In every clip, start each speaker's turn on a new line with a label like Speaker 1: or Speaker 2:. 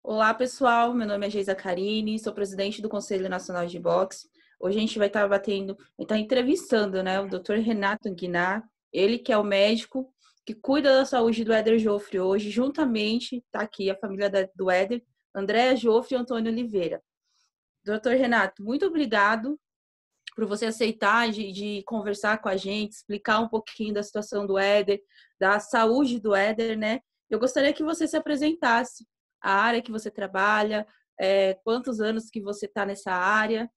Speaker 1: Olá, pessoal. Meu nome é Geisa Carini, sou presidente do Conselho Nacional de Boxe. Hoje a gente vai estar entrevistando, né, o Dr. Renato Guinar, ele que é o médico que cuida da saúde do Éder Joffre hoje, juntamente, está aqui a família do Éder, Andréa Joffre e Antônio Oliveira. Dr. Renato, muito obrigado por você aceitar de conversar com a gente, explicar um pouquinho da situação do Éder, da saúde do Éder, né? Eu gostaria que você se apresentasse, a área que você trabalha, quantos anos que você está nessa área.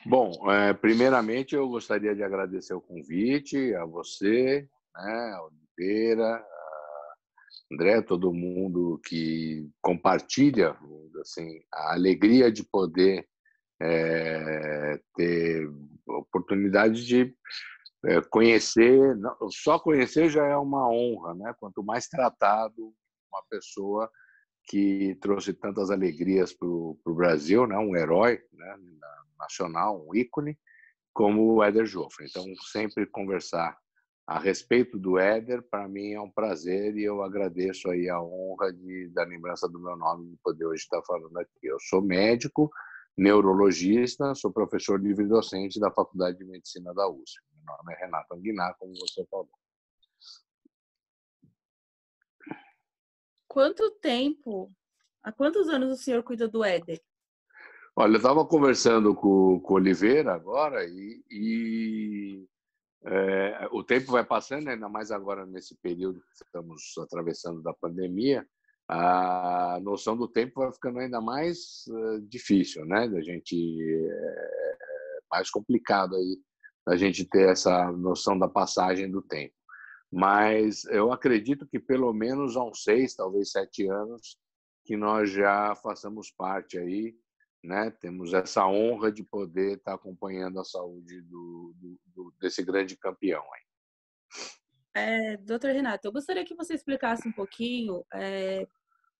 Speaker 2: Bom, primeiramente eu gostaria de agradecer o convite a você, né, a Oliveira, a André, todo mundo que compartilha, assim, a alegria de poder ter oportunidade de conhecer. Só conhecer já é uma honra, né? Quanto mais tratado uma pessoa que trouxe tantas alegrias para o Brasil, né? Um herói, né? Nacional, um ícone, como o Éder Joffre. Então, sempre conversar a respeito do Éder, para mim é um prazer e eu agradeço aí a honra da lembrança do meu nome, de poder hoje estar falando aqui. Eu sou médico, neurologista, sou professor livre-docente da Faculdade de Medicina da USP. Meu nome é Renato Guinar, como você falou.
Speaker 1: Há quantos anos o senhor cuida do Éder?
Speaker 2: Olha, eu estava conversando com o Oliveira agora o tempo vai passando, ainda mais agora nesse período que estamos atravessando da pandemia, a noção do tempo vai ficando ainda mais difícil, né? Da gente mais complicado aí a gente ter essa noção da passagem do tempo. Mas eu acredito que pelo menos há uns 6, talvez 7 anos que nós já façamos parte aí, né? Temos essa honra de poder estar acompanhando a saúde desse grande campeão aí.
Speaker 1: Doutor Renato, eu gostaria que você explicasse um pouquinho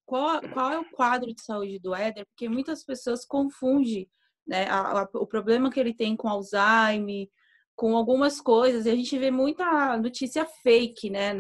Speaker 1: qual é o quadro de saúde do Éder, porque muitas pessoas confundem, né, o problema que ele tem com Alzheimer, com algumas coisas, e a gente vê muita notícia fake, né,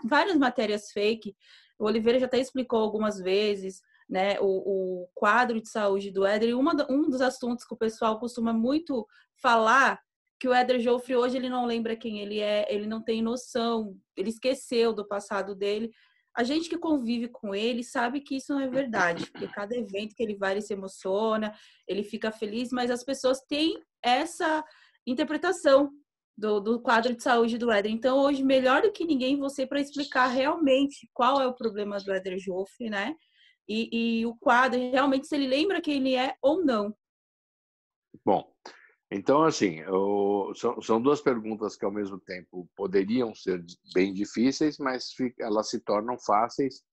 Speaker 1: várias matérias fake. O Oliveira já até explicou algumas vezes, né, o quadro de saúde do Éder, e um dos assuntos que o pessoal costuma muito falar, que o Éder Joffre hoje ele não lembra quem ele é, ele não tem noção, ele esqueceu do passado dele. A gente que convive com ele sabe que isso não é verdade, porque cada evento que ele vai, ele se emociona, ele fica feliz, mas as pessoas têm essa interpretação do quadro de saúde do Éder. Então, hoje, melhor do que ninguém, você para explicar realmente qual é o problema do Éder Joffre, né? E o quadro, realmente, se ele lembra quem ele é ou não.
Speaker 2: Bom, então, assim, são duas perguntas que, ao mesmo tempo, poderiam ser bem difíceis, mas elas se tornam fáceis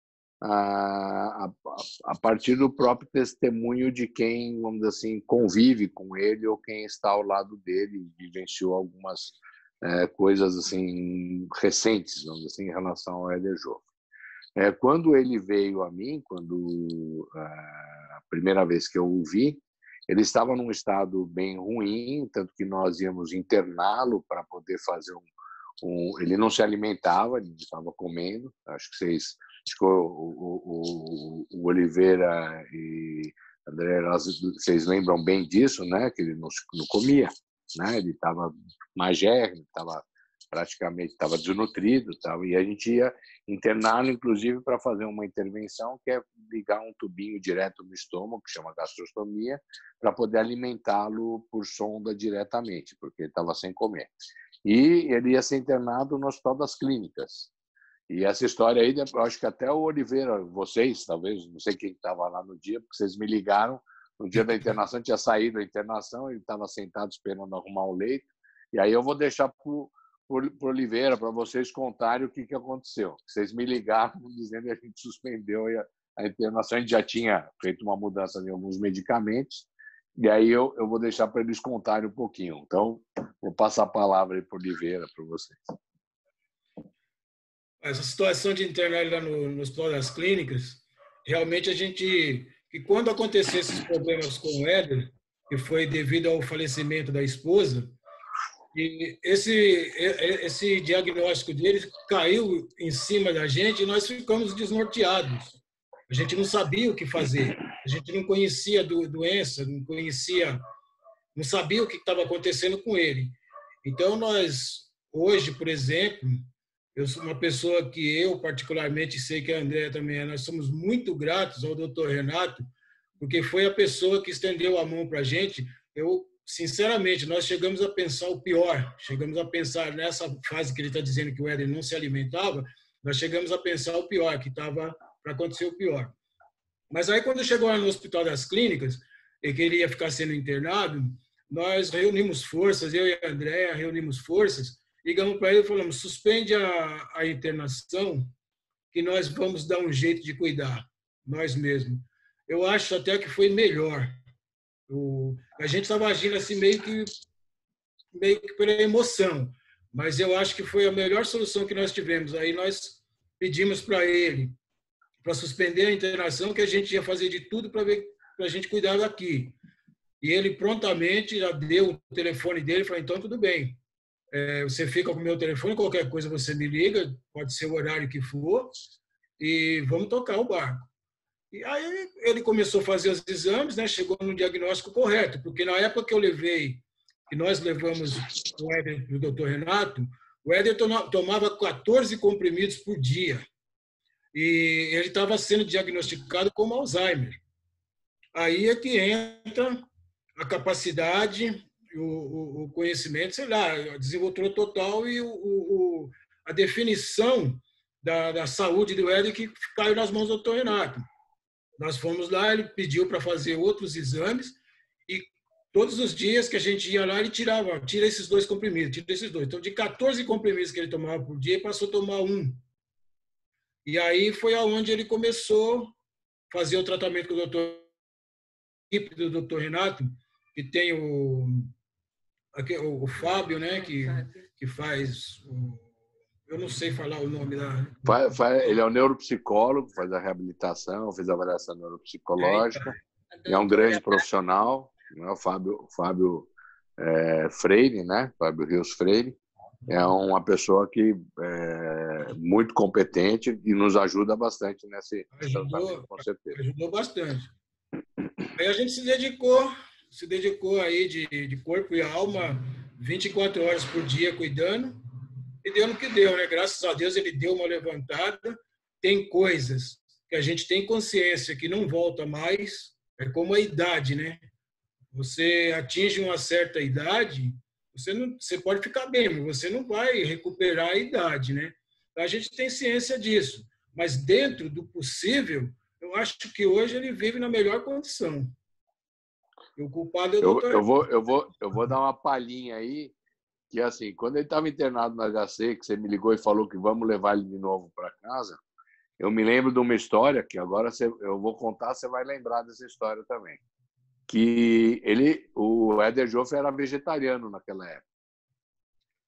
Speaker 2: a partir do próprio testemunho de quem, vamos dizer assim, convive com ele ou quem está ao lado dele e vivenciou algumas coisas assim recentes, vamos dizer assim, em relação ao Éder Joffre. Quando ele veio a mim, a primeira vez que eu o vi, ele estava num estado bem ruim, tanto que nós íamos interná-lo para poder fazer ele não se alimentava, ele estava comendo. Acho que o Oliveira e André, vocês lembram bem disso, né? Que ele não comia, né? Ele estava magérrimo, estava desnutrido, e a gente ia interná-lo, inclusive, para fazer uma intervenção que é ligar um tubinho direto no estômago, que chama gastrostomia, para poder alimentá-lo por sonda diretamente, porque ele estava sem comer. E ele ia ser internado no Hospital das Clínicas. E essa história aí, eu acho que até o Oliveira, vocês, talvez, não sei quem estava lá no dia, porque vocês me ligaram, no dia da internação, tinha saído a internação, ele estava sentado esperando arrumar o leito, e aí eu vou deixar para o Oliveira, para vocês contarem o que aconteceu. Vocês me ligaram dizendo que a gente suspendeu a internação, a gente já tinha feito uma mudança em alguns medicamentos, e aí eu vou deixar para eles contarem um pouquinho. Então, vou passar a palavra aí para o Oliveira, para vocês.
Speaker 3: Essa situação de internar ele lá no Hospital das Clínicas, realmente que quando aconteceu esses problemas com o Éder, que foi devido ao falecimento da esposa, E esse diagnóstico dele caiu em cima da gente e nós ficamos desnorteados. A gente não sabia o que fazer. A gente não conhecia a doença, não sabia o que estava acontecendo com ele. Então, nós, hoje, por exemplo, eu sou uma pessoa que eu, particularmente, sei que a Andréa também é, nós somos muito gratos ao doutor Renato, porque foi a pessoa que estendeu a mão para a gente. Eu, sinceramente, nós chegamos a pensar o pior, chegamos a pensar nessa fase que ele está dizendo que o Éder não se alimentava, nós chegamos a pensar o pior, que estava para acontecer o pior. Mas aí, quando chegou lá no Hospital das Clínicas, e que ele ia ficar sendo internado, nós reunimos forças, eu e a Andréa reunimos forças, ligamos para ele e falamos, suspende a internação, que nós vamos dar um jeito de cuidar, nós mesmos. Eu acho até que foi melhor. A gente estava agindo assim meio que pela emoção, mas eu acho que foi a melhor solução que nós tivemos. Aí nós pedimos para ele, para suspender a internação, que a gente ia fazer de tudo para a gente cuidar daqui. E ele prontamente já deu o telefone dele e falou, então tudo bem, você fica com o meu telefone, qualquer coisa você me liga, pode ser o horário que for, e vamos tocar o barco. E aí ele começou a fazer os exames, né, chegou no diagnóstico correto, porque na época que nós levamos o Éder para o doutor Renato, o Éder tomava 14 comprimidos por dia. E ele estava sendo diagnosticado como Alzheimer. Aí é que entra a capacidade, o conhecimento, sei lá, a desenvoltura total e a definição da saúde do Éder que caiu nas mãos do doutor Renato. Nós fomos lá, ele pediu para fazer outros exames e todos os dias que a gente ia lá, ele tira esses 2 comprimidos, tira esses 2. Então, de 14 comprimidos que ele tomava por dia, ele passou a tomar 1. E aí foi aonde ele começou a fazer o tratamento com o do doutor Renato, que tem o Fábio, né, que faz eu não sei falar o nome da...
Speaker 2: Ele é um neuropsicólogo, faz a reabilitação, fez a avaliação neuropsicológica, é um grande profissional, né? O Fábio Freire, né? Fábio Rios Freire, é uma pessoa que é muito competente e nos ajuda bastante nesse tratamento, com certeza.
Speaker 3: Ajudou bastante. Aí a gente se dedicou aí de corpo e alma 24 horas por dia cuidando, e deu no que deu, né? Graças a Deus ele deu uma levantada. Tem coisas que a gente tem consciência que não volta mais, é como a idade, né? Você atinge uma certa idade, você pode ficar bem, mas você não vai recuperar a idade, né? A gente tem ciência disso, mas dentro do possível, eu acho que hoje ele vive na melhor condição. O culpado é o doutor.
Speaker 2: Eu vou dar uma palhinha aí, que assim, quando ele estava internado no HC, que você me ligou e falou que vamos levar ele de novo para casa, eu me lembro de uma história que agora eu vou contar, você vai lembrar dessa história também. Que o Éder Joffre era vegetariano naquela época.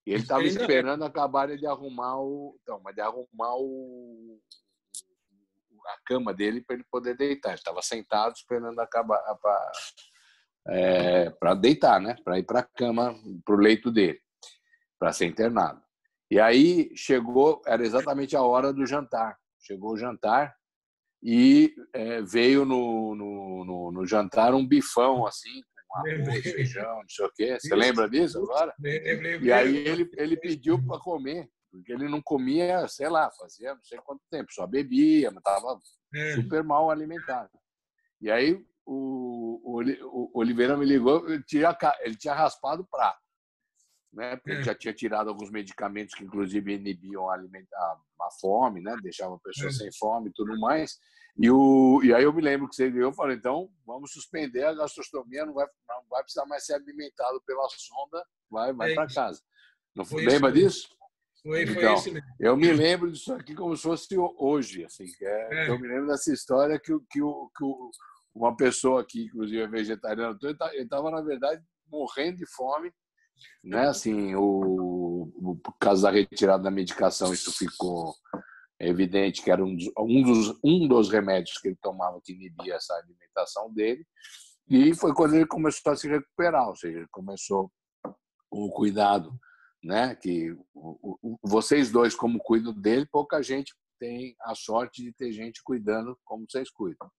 Speaker 2: E ele estava esperando acabarem de arrumar a cama dele para ele poder deitar. Ele estava sentado esperando acabar para deitar, né? Para ir para a cama, para o leito dele, para ser internado. E aí era exatamente a hora do jantar. Chegou o jantar e veio no jantar um bifão assim, com arroz, feijão, não sei o quê. Você lembra disso agora? E aí ele pediu para comer, porque ele não comia, sei lá, fazia não sei quanto tempo, só bebia, mas estava super mal alimentado. E aí o Oliveira me ligou, ele tinha raspado o prato, né? Porque ele já tinha tirado alguns medicamentos que inclusive inibiam a fome, né? Deixavam a pessoa sem fome e tudo mais. E aí eu me lembro que você ligou, eu falei, então vamos suspender a gastrostomia, não vai precisar mais ser alimentado pela sonda, vai para casa. Não lembra disso?
Speaker 3: Foi
Speaker 2: então,
Speaker 3: isso mesmo. Eu
Speaker 2: me lembro disso aqui como se fosse hoje, assim, eu me lembro dessa história que uma pessoa que inclusive é vegetariana, ele estava na verdade morrendo de fome, né? Assim, por causa da retirada da medicação, isso ficou evidente que era um dos remédios que ele tomava que inibia essa alimentação dele, e foi quando ele começou a se recuperar, ou seja, ele começou o cuidado, né? Que vocês dois, como cuidam dele, pouca gente tem a sorte de ter gente cuidando como vocês cuidam.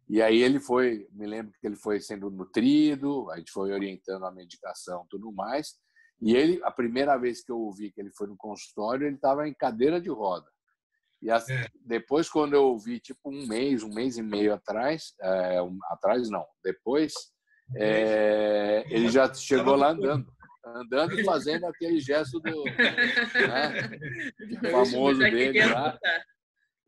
Speaker 2: E aí me lembro que ele foi sendo nutrido, a gente foi orientando a medicação e tudo mais. E ele, a primeira vez que eu ouvi que ele foi no consultório, ele estava em cadeira de roda. E depois, quando eu ouvi, tipo um mês e meio atrás, depois, ele já chegou lá andando e fazendo aquele gesto famoso dele lá.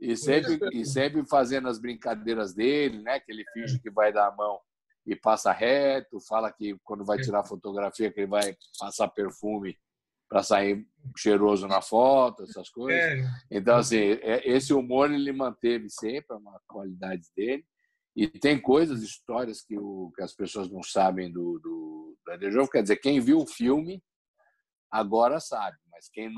Speaker 2: E sempre fazendo as brincadeiras dele, né? Que ele finge que vai dar a mão e passa reto, fala que quando vai tirar fotografia que ele vai passar perfume para sair cheiroso na foto, essas coisas. Então, assim, esse humor ele manteve sempre, uma qualidade dele. E tem coisas, histórias que as pessoas não sabem do Éder Joffre. Quer dizer, quem viu o filme agora sabe, mas quem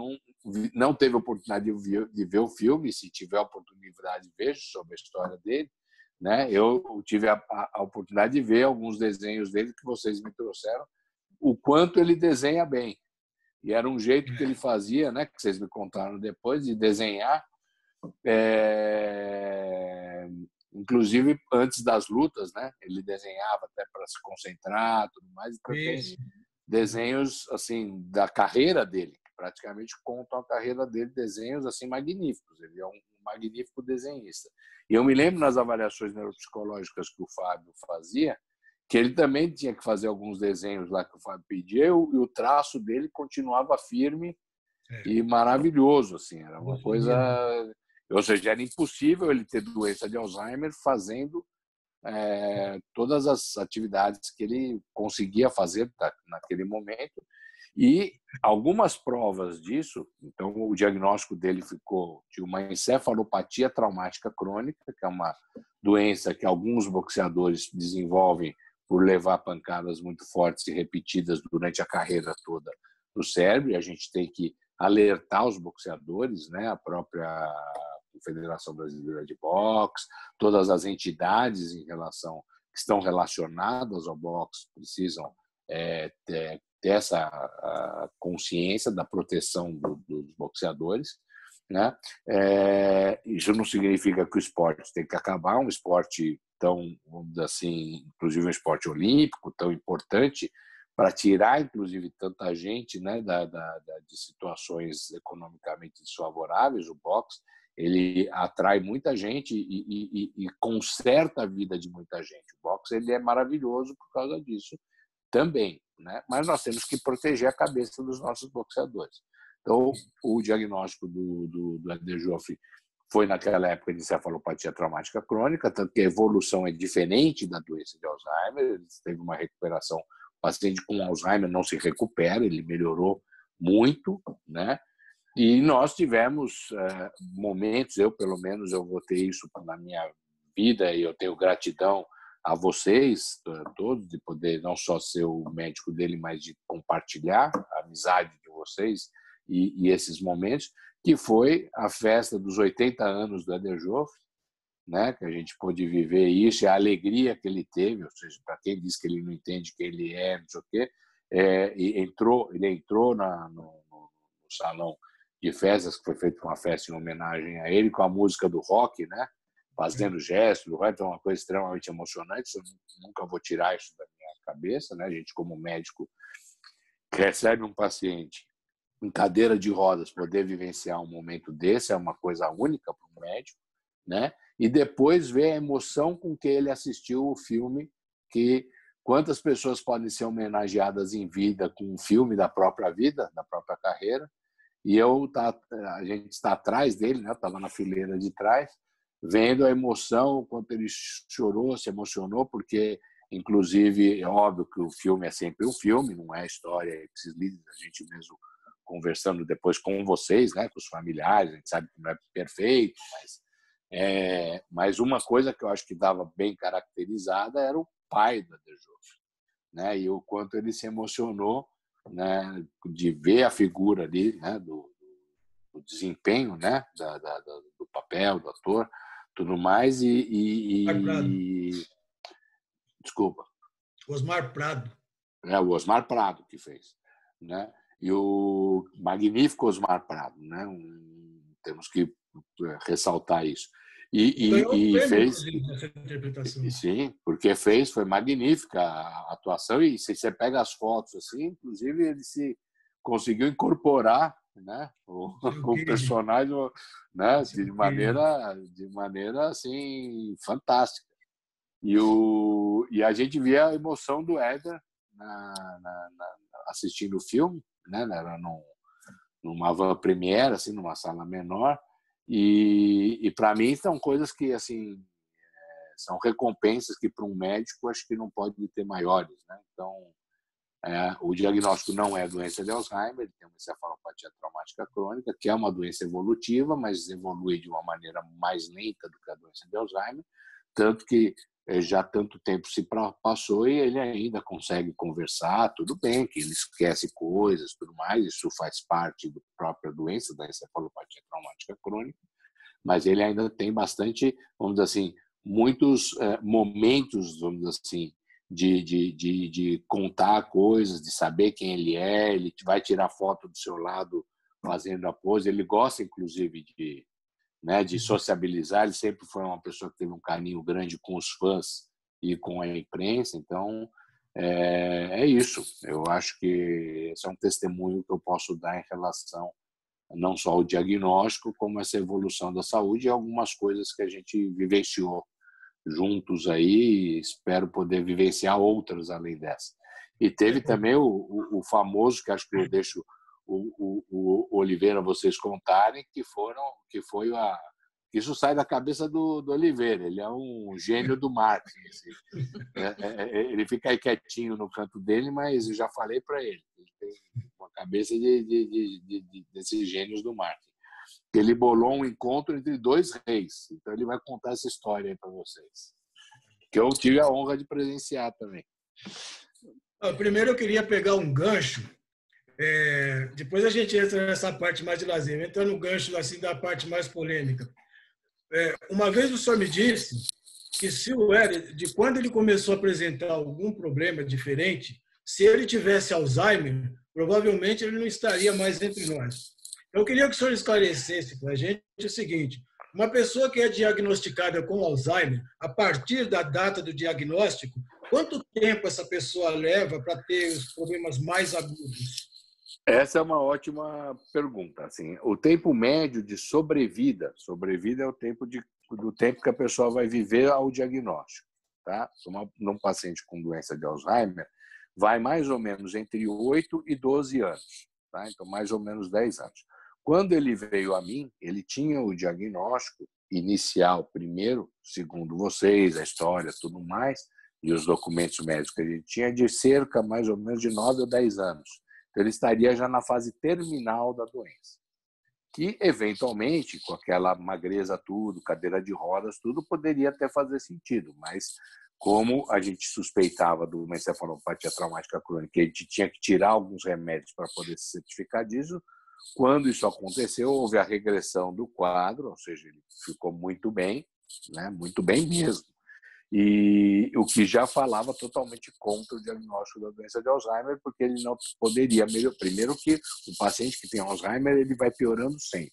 Speaker 2: não teve a oportunidade de ver o filme, se tiver a oportunidade, veja sobre a história dele, né? Eu tive a oportunidade de ver alguns desenhos dele que vocês me trouxeram, o quanto ele desenha bem. E era um jeito que ele fazia, né? Que vocês me contaram depois, de desenhar, inclusive antes das lutas, né? Ele desenhava até para se concentrar, tudo mais. Então tem desenhos assim da carreira dele, que praticamente contam a carreira dele, desenhos assim magníficos. Ele é um magnífico desenhista. E eu me lembro nas avaliações neuropsicológicas que o Fábio fazia, que ele também tinha que fazer alguns desenhos lá que o Fábio pedia, e o traço dele continuava firme e maravilhoso, assim, era uma coisa, ou seja, era impossível ele ter doença de Alzheimer fazendo todas as atividades que ele conseguia fazer naquele momento. E algumas provas disso, então o diagnóstico dele ficou de uma encefalopatia traumática crônica, que é uma doença que alguns boxeadores desenvolvem por levar pancadas muito fortes e repetidas durante a carreira toda no cérebro, e a gente tem que alertar os boxeadores, né? A própria Federação Brasileira de Boxe, todas as entidades que estão relacionadas ao boxe precisam ter essa consciência da proteção dos boxeadores, né? Isso não significa que o esporte tem que acabar, um esporte tão, vamos dizer assim, inclusive um esporte olímpico tão importante para tirar, inclusive, tanta gente, né, de situações economicamente desfavoráveis. O boxe ele atrai muita gente e conserta a vida de muita gente. O boxe ele é maravilhoso por causa disso também, né? Mas nós temos que proteger a cabeça dos nossos boxeadores. Então, o diagnóstico do Éder Joffre foi naquela época de encefalopatia traumática crônica, tanto que a evolução é diferente da doença de Alzheimer. Ele teve uma recuperação. O paciente com Alzheimer não se recupera, ele melhorou muito, né? E nós tivemos momentos, eu pelo menos eu vou ter isso na minha vida e eu tenho gratidão a vocês todos de poder não só ser o médico dele, mas de compartilhar a amizade de vocês e esses momentos, que foi a festa dos 80 anos do Éder Joffre, né? Que a gente pôde viver isso e a alegria que ele teve, ou seja, para quem diz que ele não entende quem ele é, não sei o quê, ele entrou no salão de festas, que foi feita uma festa em homenagem a ele, com a música do rock, né? Fazendo gestos do rock, é uma coisa extremamente emocionante, eu nunca vou tirar isso da minha cabeça, né? A gente, como médico, recebe um paciente em cadeira de rodas, poder vivenciar um momento desse é uma coisa única para um médico, né? E depois ver a emoção com que ele assistiu o filme, que quantas pessoas podem ser homenageadas em vida com um filme da própria vida, da própria carreira, e a gente está atrás dele, né? Estava na fileira de trás, vendo a emoção, o quanto ele chorou, se emocionou, porque, inclusive, é óbvio que o filme é sempre um filme, não é história, a gente mesmo conversando depois com vocês, né, com os familiares, a gente sabe que não é perfeito, mas uma coisa que eu acho que dava bem caracterizada era o pai do Éder Joffre, né, e o quanto ele se emocionou, né, de ver a figura ali, né, do desempenho, né, do papel, do ator, tudo mais, desculpa.
Speaker 3: Osmar Prado.
Speaker 2: O Osmar Prado que fez. né? E o magnífico Osmar Prado, né? Temos que ressaltar isso.
Speaker 3: Ganhou um
Speaker 2: E
Speaker 3: prêmio,
Speaker 2: fez,
Speaker 3: inclusive, nessa interpretação.
Speaker 2: sim, porque foi magnífica a atuação, e se você pega as fotos assim, inclusive ele se conseguiu incorporar, né, o personagem, né, de maneira assim fantástica. E a gente via a emoção do Éder assistindo o filme, né, era numa van premiere, assim, numa sala menor, e para mim são coisas que assim são recompensas que para um médico acho que não pode ter maiores, né? Então o diagnóstico não é doença de Alzheimer, ele tem uma encefalopatia traumática crônica, que é uma doença evolutiva, mas evolui de uma maneira mais lenta do que a doença de Alzheimer, tanto que já tanto tempo se passou e ele ainda consegue conversar, tudo bem, que ele esquece coisas, tudo mais, isso faz parte da própria doença, da encefalopatia traumática crônica, mas ele ainda tem bastante, vamos dizer assim, muitos momentos, vamos dizer assim, de contar coisas, de saber quem ele vai tirar foto do seu lado fazendo a pose, ele gosta, inclusive, de sociabilizar, ele sempre foi uma pessoa que teve um carinho grande com os fãs e com a imprensa, então é isso. Eu acho que esse é um testemunho que eu posso dar em relação não só ao diagnóstico, como essa evolução da saúde e algumas coisas que a gente vivenciou juntos aí, e espero poder vivenciar outras além dessa. E teve também o famoso, que acho que eu deixo o Oliveira vocês contarem, que foi isso sai da cabeça do Oliveira, ele é um gênio do marketing, assim. Ele fica aí quietinho no canto dele, mas eu já falei para ele tem uma cabeça desses gênios do marketing. Ele bolou um encontro entre dois reis, então ele vai contar essa história aí para vocês, que eu tive a honra de presenciar também.
Speaker 3: Primeiro eu queria pegar um gancho. Depois a gente entra nessa parte mais de lazer, entra no gancho assim, da parte mais polêmica. Uma vez o senhor me disse que se o Éder, de quando ele começou a apresentar algum problema diferente, se ele tivesse Alzheimer, provavelmente ele não estaria mais entre nós. Eu queria que o senhor esclarecesse para a gente o seguinte: uma pessoa que é diagnosticada com Alzheimer, a partir da data do diagnóstico, quanto tempo essa pessoa leva para ter os problemas mais agudos?
Speaker 2: Essa é uma ótima pergunta. Assim, o tempo médio de sobrevida é o tempo do tempo que a pessoa vai viver ao diagnóstico. Tá? Num paciente com doença de Alzheimer, vai mais ou menos entre 8 e 12 anos. Tá? Então, mais ou menos 10 anos. Quando ele veio a mim, ele tinha o diagnóstico inicial primeiro, segundo vocês, a história, tudo mais, e os documentos médicos que ele tinha, de cerca mais ou menos de 9 ou 10 anos. Então, ele estaria já na fase terminal da doença, que, eventualmente, com aquela magreza tudo, cadeira de rodas, tudo, poderia até fazer sentido, mas como a gente suspeitava de uma encefalopatia traumática crônica, a gente tinha que tirar alguns remédios para poder se certificar disso. Quando isso aconteceu, houve a regressão do quadro, ou seja, ele ficou muito bem, né? Muito bem mesmo. E o que já falava totalmente contra o diagnóstico da doença de Alzheimer, porque ele não poderia melhorar. Primeiro que o paciente que tem Alzheimer, ele vai piorando sempre.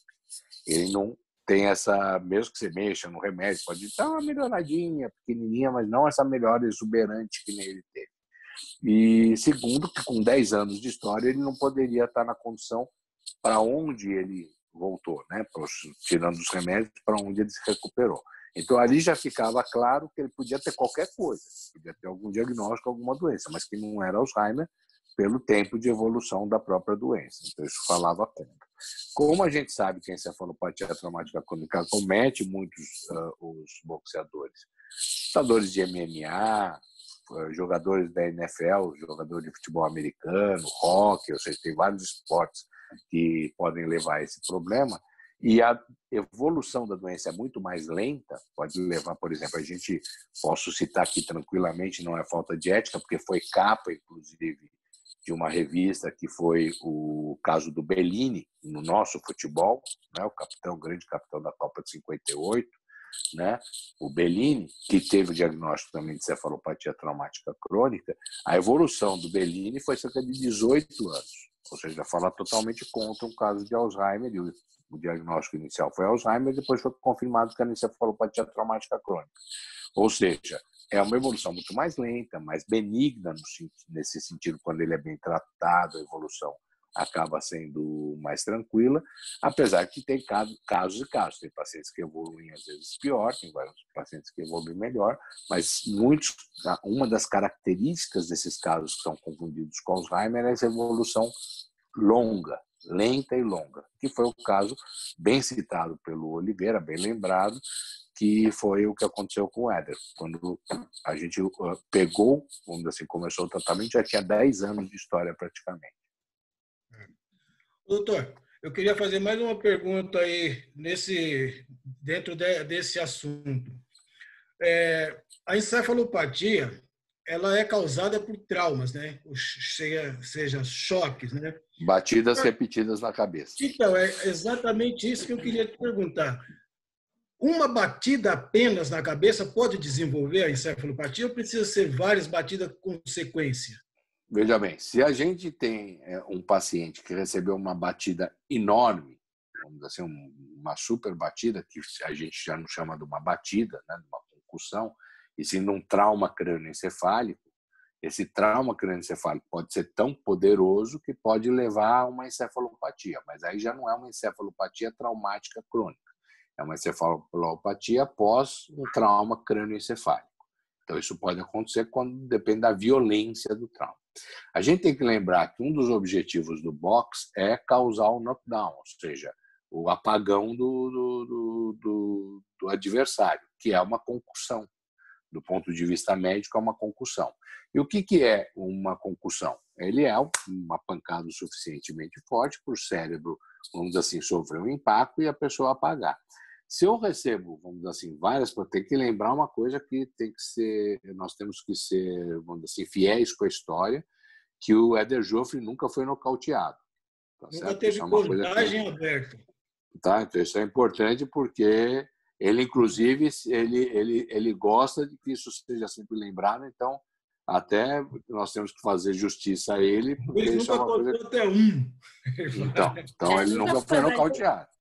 Speaker 2: Ele não tem essa, mesmo que você mexa no remédio, pode dar uma melhoradinha, pequenininha, mas não essa melhora exuberante que nem ele teve. E segundo, que com 10 anos de história, ele não poderia estar na condição para onde ele voltou, né? Tirando os remédios, para onde ele se recuperou. Então, ali já ficava claro que ele podia ter qualquer coisa, podia ter algum diagnóstico, alguma doença, mas que não era Alzheimer pelo tempo de evolução da própria doença. Então, isso falava contra. Como a gente sabe que a encefalopatia traumática crônica comete muitos os boxeadores, lutadores de MMA, jogadores da NFL, jogadores de futebol americano, hockey, ou seja, tem vários esportes que podem levar a esse problema, e a evolução da doença é muito mais lenta, pode levar, por exemplo, posso citar aqui tranquilamente, não é falta de ética, porque foi capa, inclusive, de uma revista que foi o caso do Bellini, no nosso futebol, né, o grande capitão da Copa de 58, né, o Bellini, que teve o diagnóstico também de cefalopatia traumática crônica. A evolução do Bellini foi cerca de 18 anos. ou seja, fala totalmente contra um caso de Alzheimer. O diagnóstico inicial foi Alzheimer, depois foi confirmado que era encefalopatia traumática crônica. Ou seja, é uma evolução muito mais lenta, mais benigna nesse sentido, quando ele é bem tratado, a evolução acaba sendo mais tranquila, apesar que tem casos e casos. Tem pacientes que evoluem às vezes pior, tem vários pacientes que evoluem melhor, mas uma das características desses casos que são confundidos com Alzheimer é essa evolução longa, lenta e longa, que foi o caso bem citado pelo Oliveira, bem lembrado, que foi o que aconteceu com o Éder. Quando a gente pegou, vamos dizer assim, começou o tratamento, já tinha 10 anos de história praticamente.
Speaker 3: Doutor, eu queria fazer mais uma pergunta aí dentro desse assunto. A encefalopatia, ela é causada por traumas, né? Seja choques, né?
Speaker 2: Batidas repetidas na cabeça.
Speaker 3: Então, é exatamente isso que eu queria te perguntar. Uma batida apenas na cabeça pode desenvolver a encefalopatia ou precisa ser várias batidas com sequência?
Speaker 2: Veja bem, se a gente tem um paciente que recebeu uma batida enorme, vamos dizer assim, uma super batida, que a gente já não chama de uma batida, né, de uma concussão, e sim de um trauma crânioencefálico, esse trauma crânioencefálico pode ser tão poderoso que pode levar a uma encefalopatia, mas aí já não é uma encefalopatia traumática crônica, é uma encefalopatia após um trauma crânioencefálico. Então, isso pode acontecer quando depende da violência do trauma. A gente tem que lembrar que um dos objetivos do boxe é causar o knockdown, ou seja, o apagão do adversário, que é uma concussão. Do ponto de vista médico, é uma concussão. E o que é uma concussão? Ele é uma pancada suficientemente forte para o cérebro, vamos dizer assim, sofrer um impacto e a pessoa apagar. Se eu recebo, vamos dizer assim, várias, tem que lembrar uma coisa que tem que ser, nós temos que ser, vamos dizer assim, fiéis com a história, que o Éder Joffre nunca foi nocauteado. Tá
Speaker 3: Nunca
Speaker 2: certo?
Speaker 3: teve contagem aberta.
Speaker 2: Tá? Então isso é importante porque ele, inclusive, ele gosta de que isso seja sempre lembrado, então até nós temos que fazer justiça a ele, porque
Speaker 3: Ele
Speaker 2: isso
Speaker 3: nunca
Speaker 2: é uma coisa...
Speaker 3: contou até um.
Speaker 2: Então ele nunca foi nocauteado.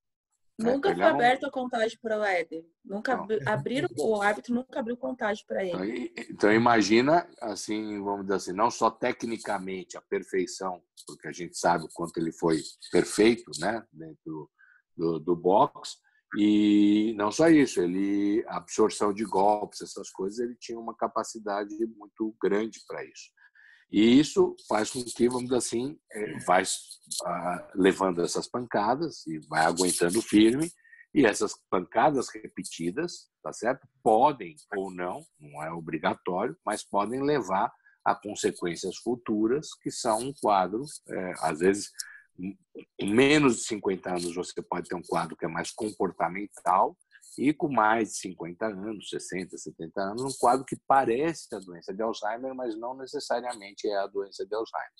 Speaker 1: Nunca foi aberto a contagem para o Éder.
Speaker 2: Então,
Speaker 1: Abriram, o árbitro nunca abriu contagem para ele.
Speaker 2: Então imagina, assim, vamos dizer assim, não só tecnicamente a perfeição, porque a gente sabe o quanto ele foi perfeito, né, dentro do boxe, e não só isso, a absorção de golpes, essas coisas, ele tinha uma capacidade muito grande para isso. E isso faz com que, vamos dizer assim, vai levando essas pancadas e vai aguentando firme, e essas pancadas repetidas, tá certo? Podem ou não é obrigatório, mas podem levar a consequências futuras, que são um quadro, às vezes, em menos de 50 anos você pode ter um quadro que é mais comportamental, e com mais de 50 anos, 60, 70 anos, um quadro que parece a doença de Alzheimer, mas não necessariamente é a doença de Alzheimer.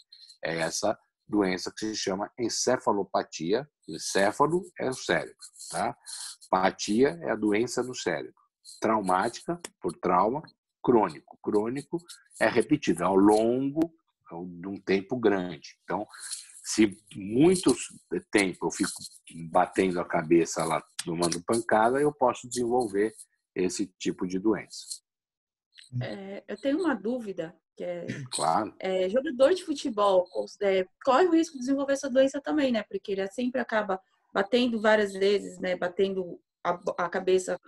Speaker 2: É essa doença que se chama encefalopatia. Encéfalo é o cérebro, tá? Patia é a doença no cérebro. Traumática, por trauma. Crônico. Crônico é repetido ao longo de um tempo grande. Então, se muito tempo eu fico batendo a cabeça lá, tomando pancada, eu posso desenvolver esse tipo de doença.
Speaker 1: Eu tenho uma dúvida, que
Speaker 2: claro.
Speaker 1: Jogador de futebol corre o risco de desenvolver essa doença também, né? Porque ele sempre acaba batendo várias vezes, né? Batendo a cabeça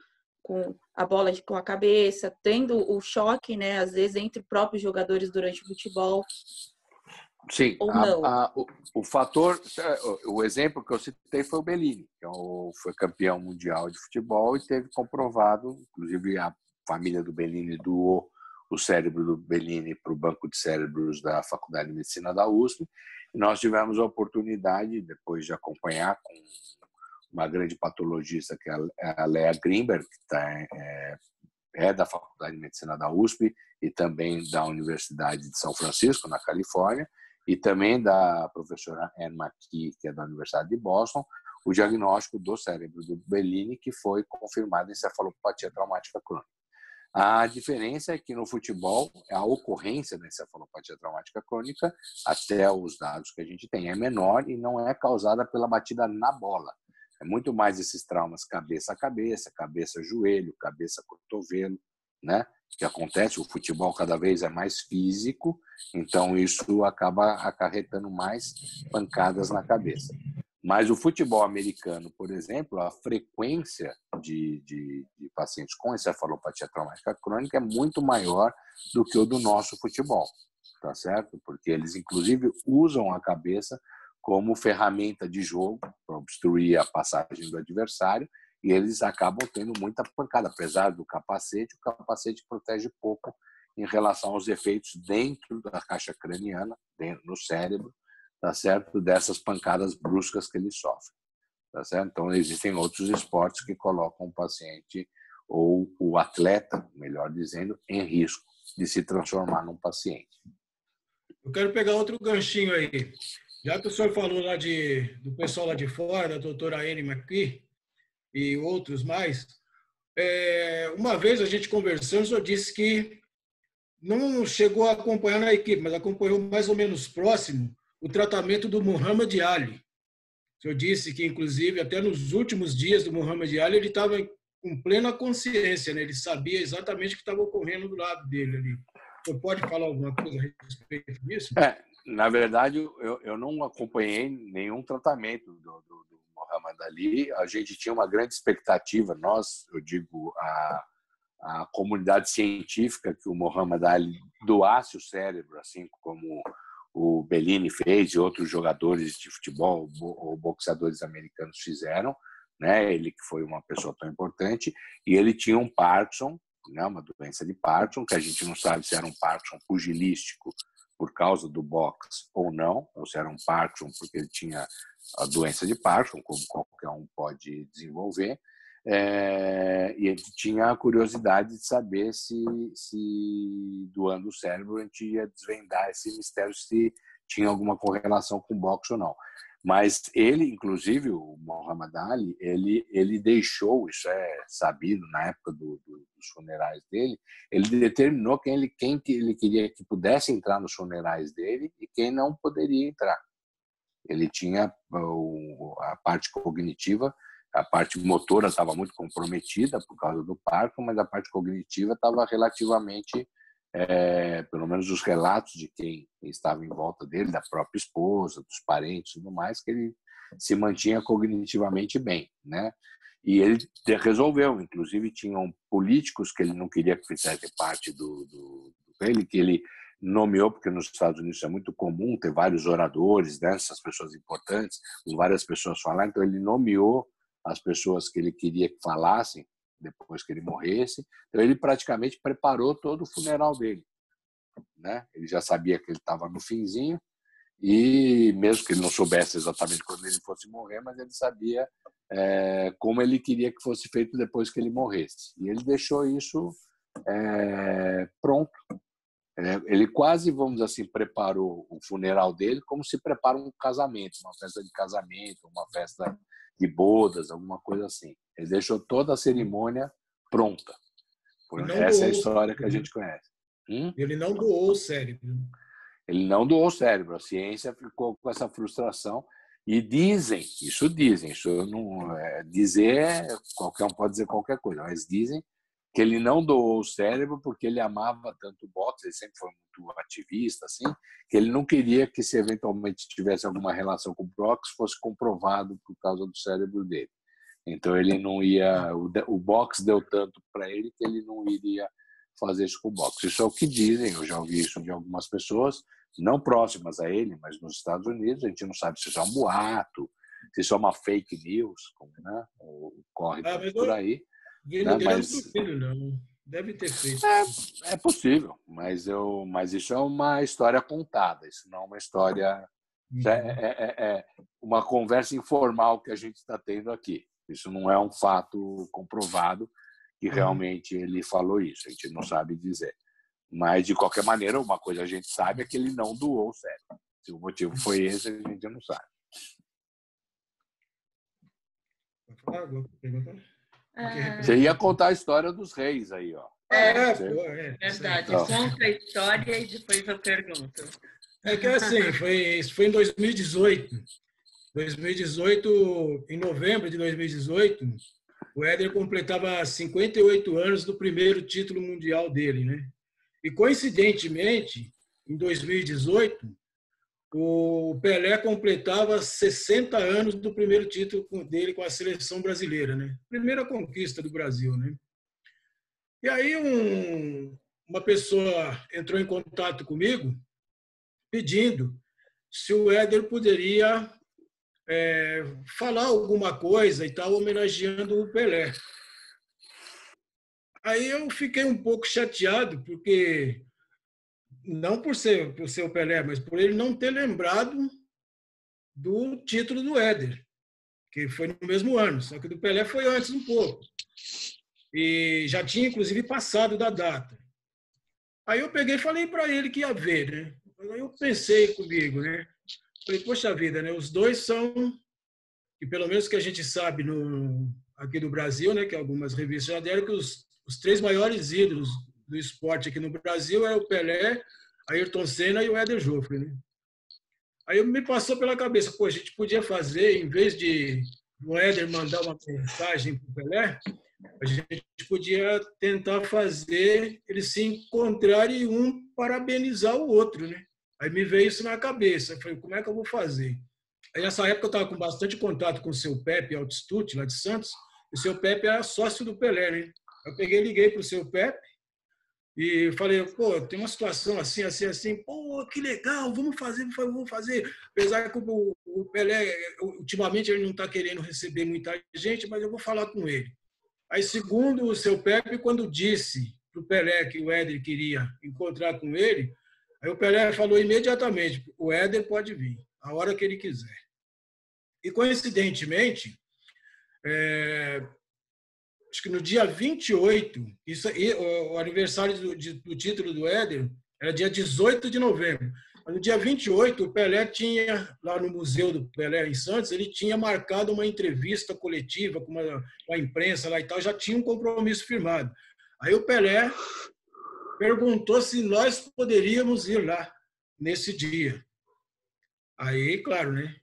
Speaker 1: com a bola com a cabeça, tendo o choque, né? Às vezes entre próprios jogadores durante o futebol.
Speaker 2: Sim, o fator, o exemplo que eu citei foi o Bellini, que foi campeão mundial de futebol e teve comprovado, inclusive a família do Bellini doou o cérebro do Bellini para o banco de cérebros da Faculdade de Medicina da USP, e nós tivemos a oportunidade, depois de acompanhar com uma grande patologista, que é a Lea Greenberg, que é da Faculdade de Medicina da USP e também da Universidade de São Francisco, na Califórnia, e também da professora Anne McKee, que é da Universidade de Boston, o diagnóstico do cérebro do Bellini, que foi confirmado em encefalopatia traumática crônica. A diferença é que no futebol, a ocorrência da encefalopatia traumática crônica, até os dados que a gente tem, é menor e não é causada pela batida na bola. É muito mais esses traumas cabeça a cabeça, cabeça a joelho, cabeça a cotovelo, né? Que acontece. O futebol cada vez é mais físico, então isso acaba acarretando mais pancadas na cabeça. Mas o futebol americano, por exemplo, a frequência de pacientes com encefalopatia traumática crônica é muito maior do que o do nosso futebol, tá certo? Porque eles, inclusive, usam a cabeça como ferramenta de jogo para obstruir a passagem do adversário e eles acabam tendo muita pancada. Apesar do capacete, o capacete protege pouco em relação aos efeitos dentro da caixa craniana, dentro no cérebro, tá certo? Dessas pancadas bruscas que ele sofre, tá certo? Então, existem outros esportes que colocam o paciente ou o atleta, melhor dizendo, em risco de se transformar num paciente.
Speaker 3: Eu quero pegar outro ganchinho aí. Já que o senhor falou lá do pessoal lá de fora, da doutora Anne McKee e outros mais, uma vez a gente conversando, o senhor disse que não chegou a acompanhar na equipe, mas acompanhou mais ou menos próximo o tratamento do Muhammad Ali. O senhor disse que, inclusive, até nos últimos dias do Muhammad Ali, ele estava com plena consciência, né? Ele sabia exatamente o que estava ocorrendo do lado dele ali. O senhor pode falar alguma coisa a respeito disso?
Speaker 2: Na verdade, eu não acompanhei nenhum tratamento do Muhammad Ali. A gente tinha uma grande expectativa, nós, eu digo, a comunidade científica, que o Muhammad Ali doasse o cérebro, assim como o Bellini fez e outros jogadores de futebol ou boxeadores americanos fizeram, né? Ele que foi uma pessoa tão importante, e ele tinha um Parkinson, né? Uma doença de Parkinson, que a gente não sabe se era um Parkinson pugilístico por causa do boxe ou não, ou se era um Parkinson porque ele tinha a doença de Parkinson, como qualquer um pode desenvolver. E ele tinha a curiosidade de saber se doando o cérebro a gente ia desvendar esse mistério, se tinha alguma correlação com o boxe ou não. Mas ele, inclusive, o Muhammad Ali, ele deixou, isso é sabido na época dos funerais dele, ele determinou quem ele queria que pudesse entrar nos funerais dele e quem não poderia entrar. Ele tinha a parte cognitiva, a parte motora estava muito comprometida por causa do Parkinson, mas a parte cognitiva estava relativamente, pelo menos os relatos de quem estava em volta dele, da própria esposa, dos parentes e tudo mais, que ele se mantinha cognitivamente bem, né? E ele resolveu, inclusive tinham políticos que ele não queria que fizessem parte dele, que ele nomeou, porque nos Estados Unidos é muito comum ter vários oradores, né, essas pessoas importantes, com várias pessoas falar, então ele nomeou as pessoas que ele queria que falassem depois que ele morresse. Então ele praticamente preparou todo o funeral dele, né? Ele já sabia que ele estava no finzinho e mesmo que ele não soubesse exatamente quando ele fosse morrer, mas ele sabia como ele queria que fosse feito depois que ele morresse. E ele deixou isso pronto. Ele quase, vamos dizer assim, preparou o funeral dele como se prepara um casamento, uma festa de casamento, uma festa de bodas, alguma coisa assim. Ele deixou toda a cerimônia pronta. Essa é a história que a gente conhece.
Speaker 3: Ele não doou o cérebro.
Speaker 2: Ele não doou o cérebro. A ciência ficou com essa frustração. E dizem, isso não dizer, qualquer um pode dizer qualquer coisa, mas dizem que ele não doou o cérebro porque ele amava tanto o boxe, ele sempre foi muito ativista, assim, que ele não queria que, se eventualmente tivesse alguma relação com o boxe, fosse comprovado por causa do cérebro dele. Então ele não ia, o boxe deu tanto para ele que ele não iria fazer isso com o boxe. Isso é o que dizem, eu já ouvi isso de algumas pessoas, não próximas a ele, mas nos Estados Unidos. A gente não sabe se isso é um boato, se isso é uma fake news, como, né, corre por aí.
Speaker 3: Né? Mas não deve ter feito.
Speaker 2: É possível, mas isso é uma história contada, isso não é uma história. É uma conversa informal que a gente está tendo aqui. Isso não é um fato comprovado que realmente ele falou isso, a gente não sabe dizer. Mas, de qualquer maneira, uma coisa a gente sabe é que ele não doou o cérebro. Se o motivo foi esse, a gente não sabe. Você ia contar a história dos reis aí, ó.
Speaker 4: Verdade.
Speaker 2: Não.
Speaker 4: Conta a história e depois eu pergunto.
Speaker 3: É que assim, isso foi em 2018. 2018, em novembro de 2018, o Éder completava 58 anos do primeiro título mundial dele, né? E coincidentemente, em 2018, o Pelé completava 60 anos do primeiro título dele com a seleção brasileira, né? Primeira conquista do Brasil, né? E aí uma pessoa entrou em contato comigo pedindo se o Éder poderia falar alguma coisa e tal, homenageando o Pelé. Aí eu fiquei um pouco chateado, porque não por ser o Pelé, mas por ele não ter lembrado do título do Éder, que foi no mesmo ano, só que do Pelé foi antes um pouco. E já tinha, inclusive, passado da data. Aí eu peguei e falei para ele que ia ver, né? Aí eu pensei comigo, né? Falei, poxa vida, né? Os dois são, e pelo menos que a gente sabe aqui do Brasil, né? Que algumas revistas já deram, que os três maiores ídolos do esporte aqui no Brasil é o Pelé, Ayrton Senna e o Éder Joffre, né? Aí me passou pela cabeça, pô, a gente podia fazer, em vez de o Éder mandar uma mensagem para o Pelé, a gente podia tentar fazer eles se encontrarem e um parabenizar o outro, né? Aí me veio isso na cabeça. Eu falei, como é que eu vou fazer? Aí nessa época eu estava com bastante contato com o seu Pepe Altitude, lá de Santos, e o seu Pepe era sócio do Pelé, né? Eu peguei e liguei para o seu Pepe e falei, pô, tem uma situação assim, assim, assim, pô, que legal, vamos fazer. Apesar que o Pelé, ultimamente, ele não está querendo receber muita gente, mas eu vou falar com ele. Aí, segundo o seu Pepe, quando disse para o Pelé que o Éder queria encontrar com ele, aí o Pelé falou imediatamente, o Éder pode vir, a hora que ele quiser. E, coincidentemente, acho que no dia 28, o aniversário do título do Éder era dia 18 de novembro. No dia 28, o Pelé tinha, lá no Museu do Pelé, em Santos, ele tinha marcado uma entrevista coletiva com a imprensa lá e tal, já tinha um compromisso firmado. Aí o Pelé perguntou se nós poderíamos ir lá nesse dia. Aí, claro, né?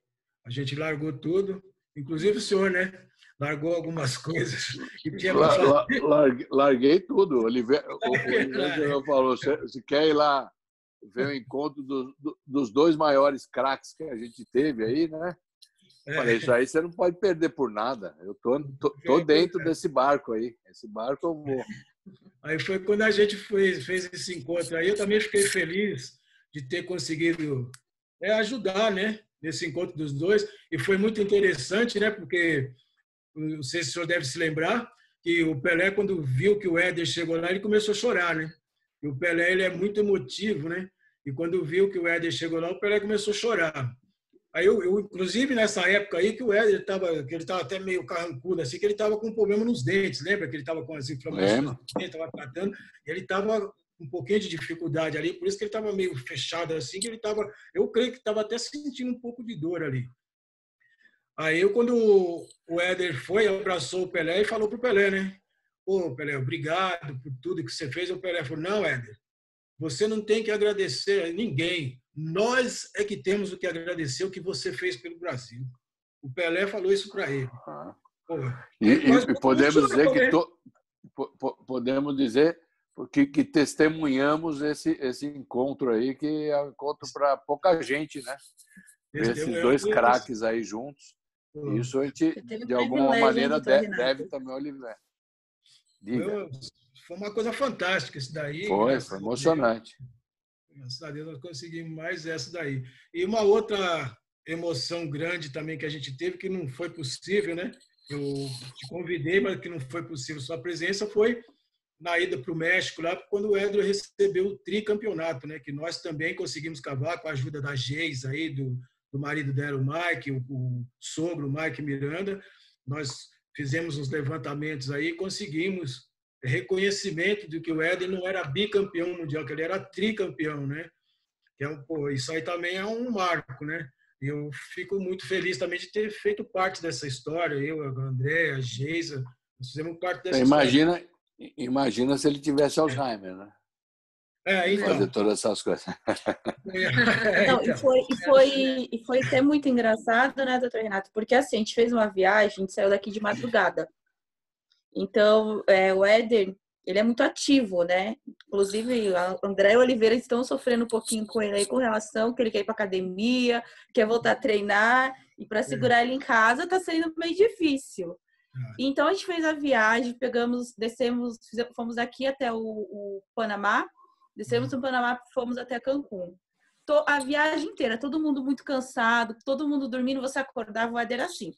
Speaker 3: A gente largou tudo, inclusive o senhor, né? Largou algumas coisas que tinha para fazer.
Speaker 2: Larguei tudo. O Oliveira falou, você quer ir lá ver o encontro dos dois maiores craques que a gente teve aí, né? Falei, isso aí você não pode perder por nada. Eu tô dentro desse barco aí. Esse barco eu vou.
Speaker 3: Aí foi quando a gente fez esse encontro aí. Eu também fiquei feliz de ter conseguido ajudar, né? Nesse encontro dos dois. E foi muito interessante, né? Porque, não sei se o senhor deve se lembrar, que o Pelé, quando viu que o Éder chegou lá, ele começou a chorar, né? E o Pelé, ele é muito emotivo, né? E quando viu que o Éder chegou lá, o Pelé começou a chorar. Aí eu inclusive, nessa época aí, que o Éder estava até meio carrancudo, assim, que ele estava com um problema nos dentes, lembra? Que ele estava com as inflamações, estava tratando, e ele estava com um pouquinho de dificuldade ali, por isso que ele estava meio fechado, assim, que ele estava, eu creio que estava até sentindo um pouco de dor ali. Aí, quando o Éder foi, abraçou o Pelé e falou para o Pelé, né? Pô, Pelé, obrigado por tudo que você fez. O Pelé falou, não, Éder, você não tem que agradecer a ninguém. Nós é que temos o que agradecer o que você fez pelo Brasil. O Pelé falou isso para ele.
Speaker 2: E podemos dizer podemos dizer que testemunhamos esse encontro aí, que é um encontro para pouca gente, né? Esses dois craques aí juntos. Isso a gente, de alguma maneira, deve também ao Oliveira.
Speaker 3: Foi uma coisa fantástica isso daí.
Speaker 2: Foi emocionante.
Speaker 3: Graças a Deus nós conseguimos mais essa daí. E uma outra emoção grande também que a gente teve, que não foi possível, né? Eu te convidei, mas que não foi possível sua presença, foi na ida para o México, lá quando o Éder recebeu o tricampeonato, né? Que nós também conseguimos cavar com a ajuda da Geis aí, do marido dela, o Mike, o sogro, o Mike Miranda. Nós fizemos uns levantamentos aí, conseguimos reconhecimento de que o Éder não era bicampeão mundial, que ele era tricampeão, né? Isso aí também é um marco, né? E eu fico muito feliz também de ter feito parte dessa história. Eu, a André, a Geisa, nós fizemos parte dessa
Speaker 2: história. Imagina se ele tivesse Alzheimer, né?
Speaker 3: Então.
Speaker 2: Fazer todas essas coisas.
Speaker 1: Não, e foi até muito engraçado, né, doutor Renato? Porque assim, a gente fez uma viagem, a gente saiu daqui de madrugada. Então, o Éder, ele é muito ativo, né? Inclusive, a André e o Oliveira estão sofrendo um pouquinho com ele aí com relação que ele quer ir para academia, quer voltar a treinar, e para segurar ele em casa tá sendo meio difícil. Então, a gente fez a viagem, fomos daqui até o Panamá, descemos no Panamá, fomos até Cancún. A viagem inteira, todo mundo muito cansado, todo mundo dormindo, você acordava, o Éder assim.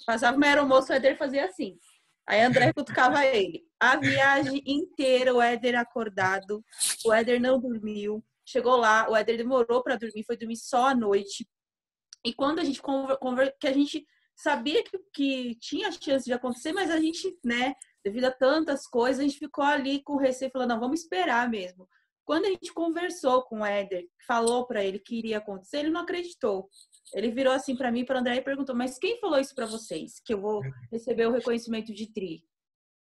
Speaker 1: Passava uma aeromoça, o Éder fazia assim. Aí André cutucava ele. A viagem inteira, o Éder acordado, o Éder não dormiu. Chegou lá, o Éder demorou para dormir, foi dormir só à noite. E quando a gente que a gente sabia que tinha chance de acontecer, mas a gente, né, devido a tantas coisas, a gente ficou ali com receio, falando, não, vamos esperar mesmo. Quando a gente conversou com o Éder, falou para ele que iria acontecer, ele não acreditou. Ele virou assim para mim, para o André, e perguntou, mas quem falou isso para vocês? Que eu vou receber o reconhecimento de tri?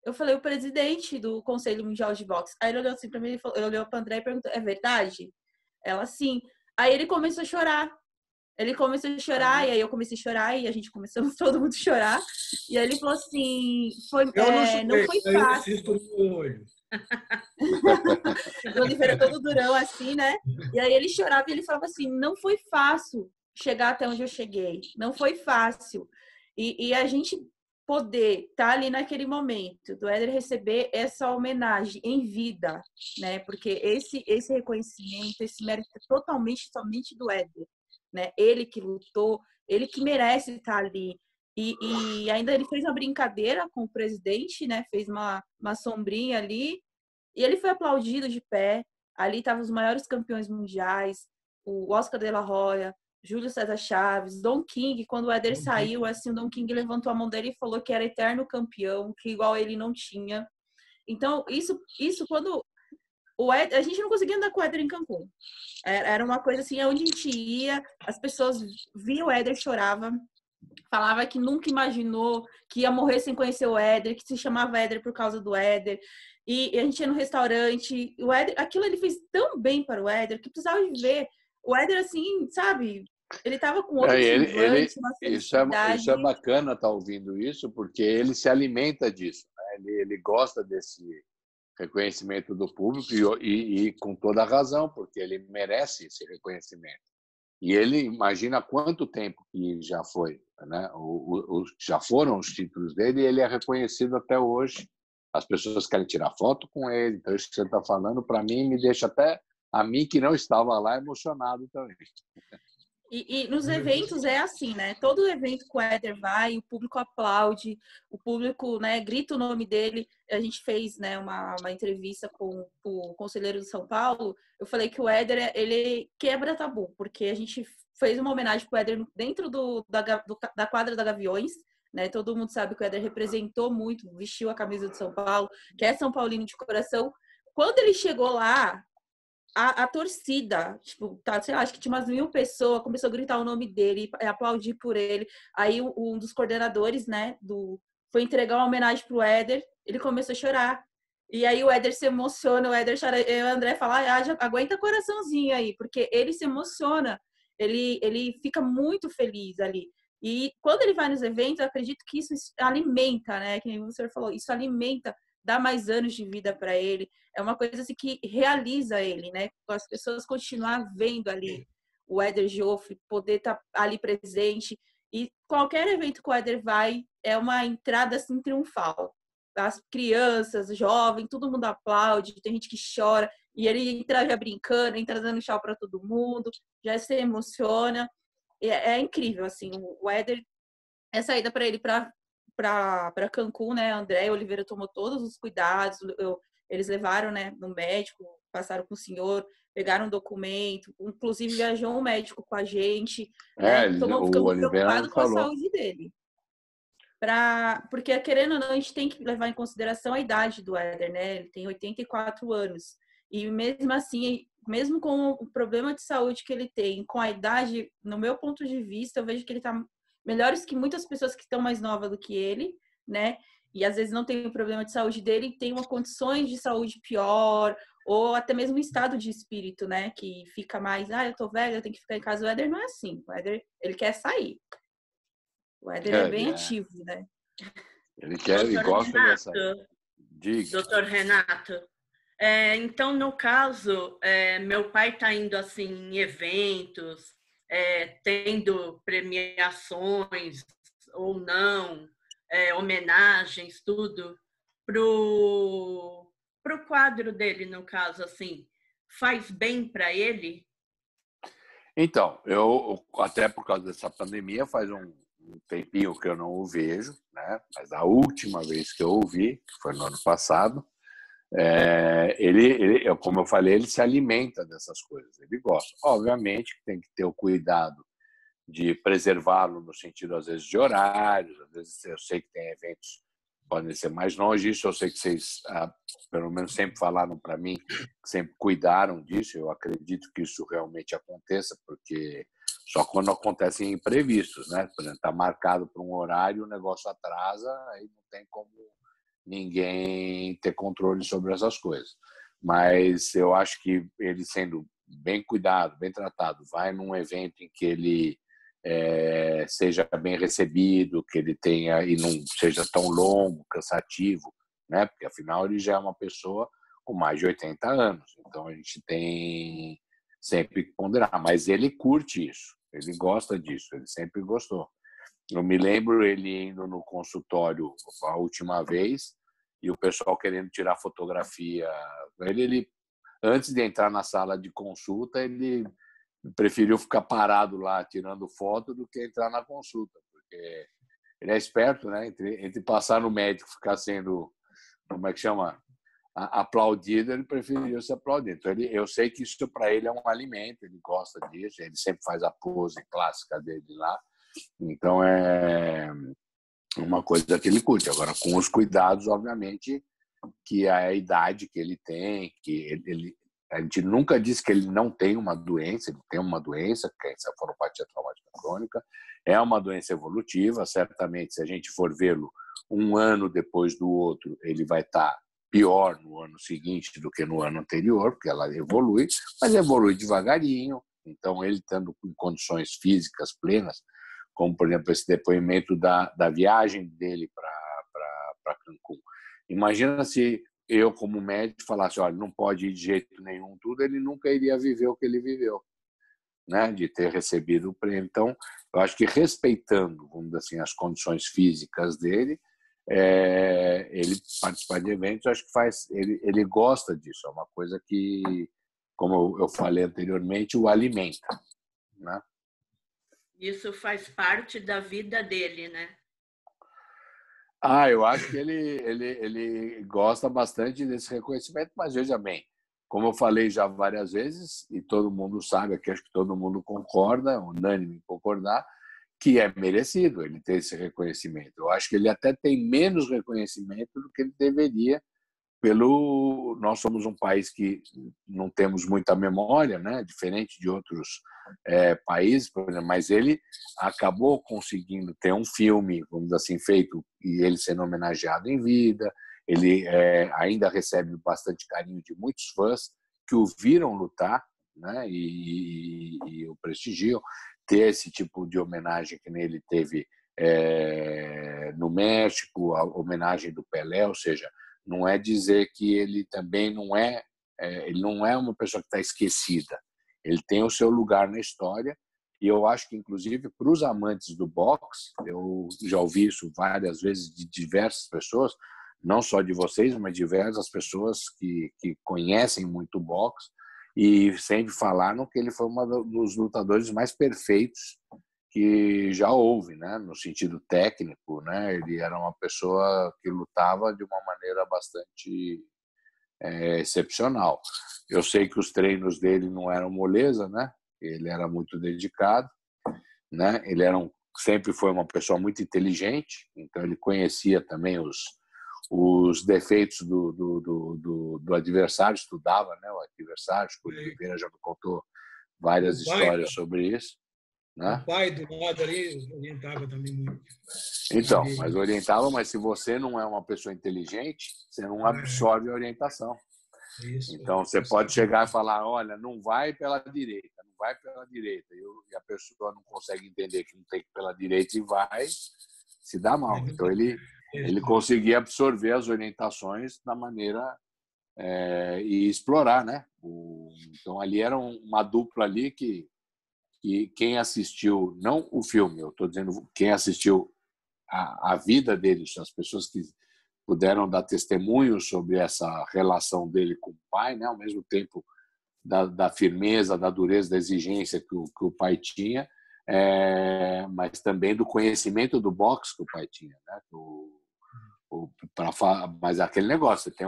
Speaker 1: Eu falei, o presidente do Conselho Mundial de Boxe. Aí ele olhou assim para mim, ele olhou para o André e perguntou, é verdade? Ela, sim. Aí ele começou a chorar. E aí eu comecei a chorar, e a gente começamos todo mundo a chorar. E aí ele falou assim, não foi fácil. O Oliveira todo durão, assim, né? E aí ele chorava e ele falava assim, não foi fácil chegar até onde eu cheguei. Não foi fácil. E a gente poder estar ali naquele momento, do Éder receber essa homenagem em vida, né? Porque esse reconhecimento, esse mérito é totalmente, somente do Éder. Né? Ele que lutou, ele que merece estar ali. E ainda ele fez uma brincadeira com o presidente, né? Fez uma sombrinha ali, e ele foi aplaudido de pé. Ali estavam os maiores campeões mundiais, o Oscar de la Hoya, Júlio César Chaves, Don King. Quando o Éder saiu, assim, o Don King levantou a mão dele e falou que era eterno campeão, que igual ele não tinha. Então, isso quando a gente não conseguia andar com o Éder em Cancún. Era uma coisa assim, onde a gente ia, as pessoas viam o Éder, chorava, falava que nunca imaginou que ia morrer sem conhecer o Éder, que se chamava Éder por causa do Éder. E a gente ia no restaurante, o Éder, aquilo ele fez tão bem para o Éder que precisava de ver o Éder assim, sabe? Ele tava com outro semblante, uma felicidade.
Speaker 2: Isso é bacana estar ouvindo isso, porque ele se alimenta disso, né? Ele gosta desse reconhecimento do público e com toda a razão, porque ele merece esse reconhecimento. E ele imagina quanto tempo que já foi, né? Já foram os títulos dele, e ele é reconhecido até hoje. As pessoas querem tirar foto com ele, então isso que você está falando, para mim, me deixa até, a mim que não estava lá, emocionado também.
Speaker 1: E nos eventos é assim, né? Todo evento que o Éder vai, o público aplaude, o público, né, grita o nome dele. A gente fez, né, uma entrevista com o conselheiro de São Paulo. Eu falei que o Éder, ele quebra tabu, porque a gente fez uma homenagem para o Éder dentro da quadra da Gaviões, né? Todo mundo sabe que o Éder representou muito, vestiu a camisa de São Paulo, que é São Paulino de coração. Quando ele chegou lá, a torcida, tipo, tá, sei lá, acho que tinha umas 1000 pessoas, começou a gritar o nome dele, aplaudir por ele. Aí um dos coordenadores, né, foi entregar uma homenagem pro Éder, ele começou a chorar. E aí o Éder se emociona, o Éder chora, e o André fala, já aguenta coraçãozinho aí, porque ele se emociona, ele fica muito feliz ali. E quando ele vai nos eventos, eu acredito que isso alimenta, né, que o senhor falou, isso alimenta, dá mais anos de vida para ele. É uma coisa assim que realiza ele, né? As pessoas continuar vendo ali o Éder Joffre, poder estar ali presente. E qualquer evento que o Éder vai, é uma entrada assim triunfal. As crianças, jovens, todo mundo aplaude, tem gente que chora. E ele entra já brincando, entra dando tchau para todo mundo, já se emociona. É incrível, assim. O Éder, é saída para ele para Cancún, né? André Oliveira tomou todos os cuidados. Eles levaram, né, no médico, passaram com o senhor, pegaram um documento, inclusive viajou um médico com a gente. Né? Ficamos preocupados com a saúde dele. Porque, querendo ou não, a gente tem que levar em consideração a idade do Éder, né? Ele tem 84 anos. E mesmo assim, mesmo com o problema de saúde que ele tem, com a idade, no meu ponto de vista, eu vejo que ele está melhores que muitas pessoas que estão mais novas do que ele, né? e às vezes não tem o problema de saúde dele e tem uma condições de saúde pior, ou até mesmo um estado de espírito, né? Que fica mais, eu tô velho, eu tenho que ficar em casa. O Éder não é assim. O Éder, ele quer sair. O Éder é bem ativo, né?
Speaker 2: Ele quer, ele gosta dessa... Diga.
Speaker 4: Doutor Renato, então, no caso, meu pai está indo assim em eventos, tendo premiações ou não, homenagens, tudo, pro quadro dele, no caso, assim, faz bem para ele?
Speaker 2: Então, eu até por causa dessa pandemia faz um tempinho que eu não o vejo, né? Mas a última vez que eu o vi, que foi no ano passado, ele, como eu falei, ele se alimenta dessas coisas, ele gosta. Obviamente que tem que ter o cuidado de preservá-lo no sentido, às vezes, de horários, às vezes eu sei que tem eventos que podem ser mais longe, isso eu sei que vocês, pelo menos, sempre falaram para mim, sempre cuidaram disso, eu acredito que isso realmente aconteça, porque só quando acontecem imprevistos, né? Por exemplo, está marcado para um horário, o negócio atrasa, aí não tem como ninguém ter controle sobre essas coisas. Mas eu acho que ele sendo bem cuidado, bem tratado, vai num evento em que ele seja bem recebido, que ele tenha e não seja tão longo, cansativo, né? Porque afinal ele já é uma pessoa com mais de 80 anos, então a gente tem sempre que ponderar. Mas ele curte isso, ele gosta disso, ele sempre gostou. Eu me lembro ele indo no consultório a última vez e o pessoal querendo tirar fotografia. Ele antes de entrar na sala de consulta, ele preferiu ficar parado lá tirando foto do que entrar na consulta, porque ele é esperto, né? Entre passar no médico e ficar sendo, como é que chama, aplaudido, ele preferiu ser aplaudido. Então, eu sei que isso para ele é um alimento, ele gosta disso, ele sempre faz a pose clássica dele lá. Então, é uma coisa que ele curte. Agora, com os cuidados, obviamente, que é a idade que ele tem, que a gente nunca disse que ele não tem uma doença, ele tem uma doença, que é a encefalopatia traumática crônica, é uma doença evolutiva, certamente, se a gente for vê-lo um ano depois do outro, ele vai estar pior no ano seguinte do que no ano anterior, porque ela evolui, mas evolui devagarinho, então ele estando em condições físicas plenas, como, por exemplo, esse depoimento da viagem dele para Cancún. Imagina se eu, como médico, falasse, olha, não pode ir de jeito nenhum tudo, ele nunca iria viver o que ele viveu, né? De ter recebido o prêmio. Então, eu acho que respeitando, vamos dizer assim, as condições físicas dele, ele participar de eventos, acho que ele gosta disso, é uma coisa que, como eu falei anteriormente, o alimenta, né?
Speaker 4: Isso faz parte da vida dele, né?
Speaker 2: Eu acho que ele gosta bastante desse reconhecimento, mas veja bem, como eu falei já várias vezes, e todo mundo sabe, aqui acho que todo mundo concorda, unânime em concordar, que é merecido ele ter esse reconhecimento. Eu acho que ele até tem menos reconhecimento do que ele deveria, nós somos um país que não temos muita memória, né? Diferente de outros países, por exemplo, mas ele acabou conseguindo ter um filme, vamos dizer assim, feito e ele sendo homenageado em vida. Ele ainda recebe bastante carinho de muitos fãs que o viram lutar, né? E o prestigiam. Ter esse tipo de homenagem que nele teve no México, a homenagem do Pelé, ou seja, não é dizer que ele também ele não é uma pessoa que está esquecida. Ele tem o seu lugar na história e eu acho que, inclusive, para os amantes do boxe, eu já ouvi isso várias vezes de diversas pessoas, não só de vocês, mas diversas pessoas que conhecem muito boxe e sempre falaram que ele foi um dos lutadores mais perfeitos que já houve, né? No sentido técnico, né? Ele era uma pessoa que lutava de uma maneira bastante excepcional. Eu sei que os treinos dele não eram moleza, né? Ele era muito dedicado, né? Ele sempre foi uma pessoa muito inteligente, então ele conhecia também os defeitos do adversário, estudava, né? O adversário, o Oliveira já me contou várias histórias sobre isso. né?
Speaker 3: O pai do lado ali orientava também muito.
Speaker 2: Então, mas orientava, mas se você não é uma pessoa inteligente, você não absorve a orientação.
Speaker 3: Isso,
Speaker 2: então, você pode chegar e falar, olha, não vai pela direita, não vai pela direita. E a pessoa não consegue entender que não tem que ir pela direita e vai, se dá mal. Então, ele conseguia absorver as orientações da maneira e explorar, né? Então, ali era uma dupla ali que quem assistiu, não o filme, eu estou dizendo quem assistiu a vida deles, as pessoas que puderam dar testemunho sobre essa relação dele com o pai, né? Ao mesmo tempo da firmeza, da dureza, da exigência que o pai tinha, mas também do conhecimento do boxe que o pai tinha, né? Mas aquele negócio, você tem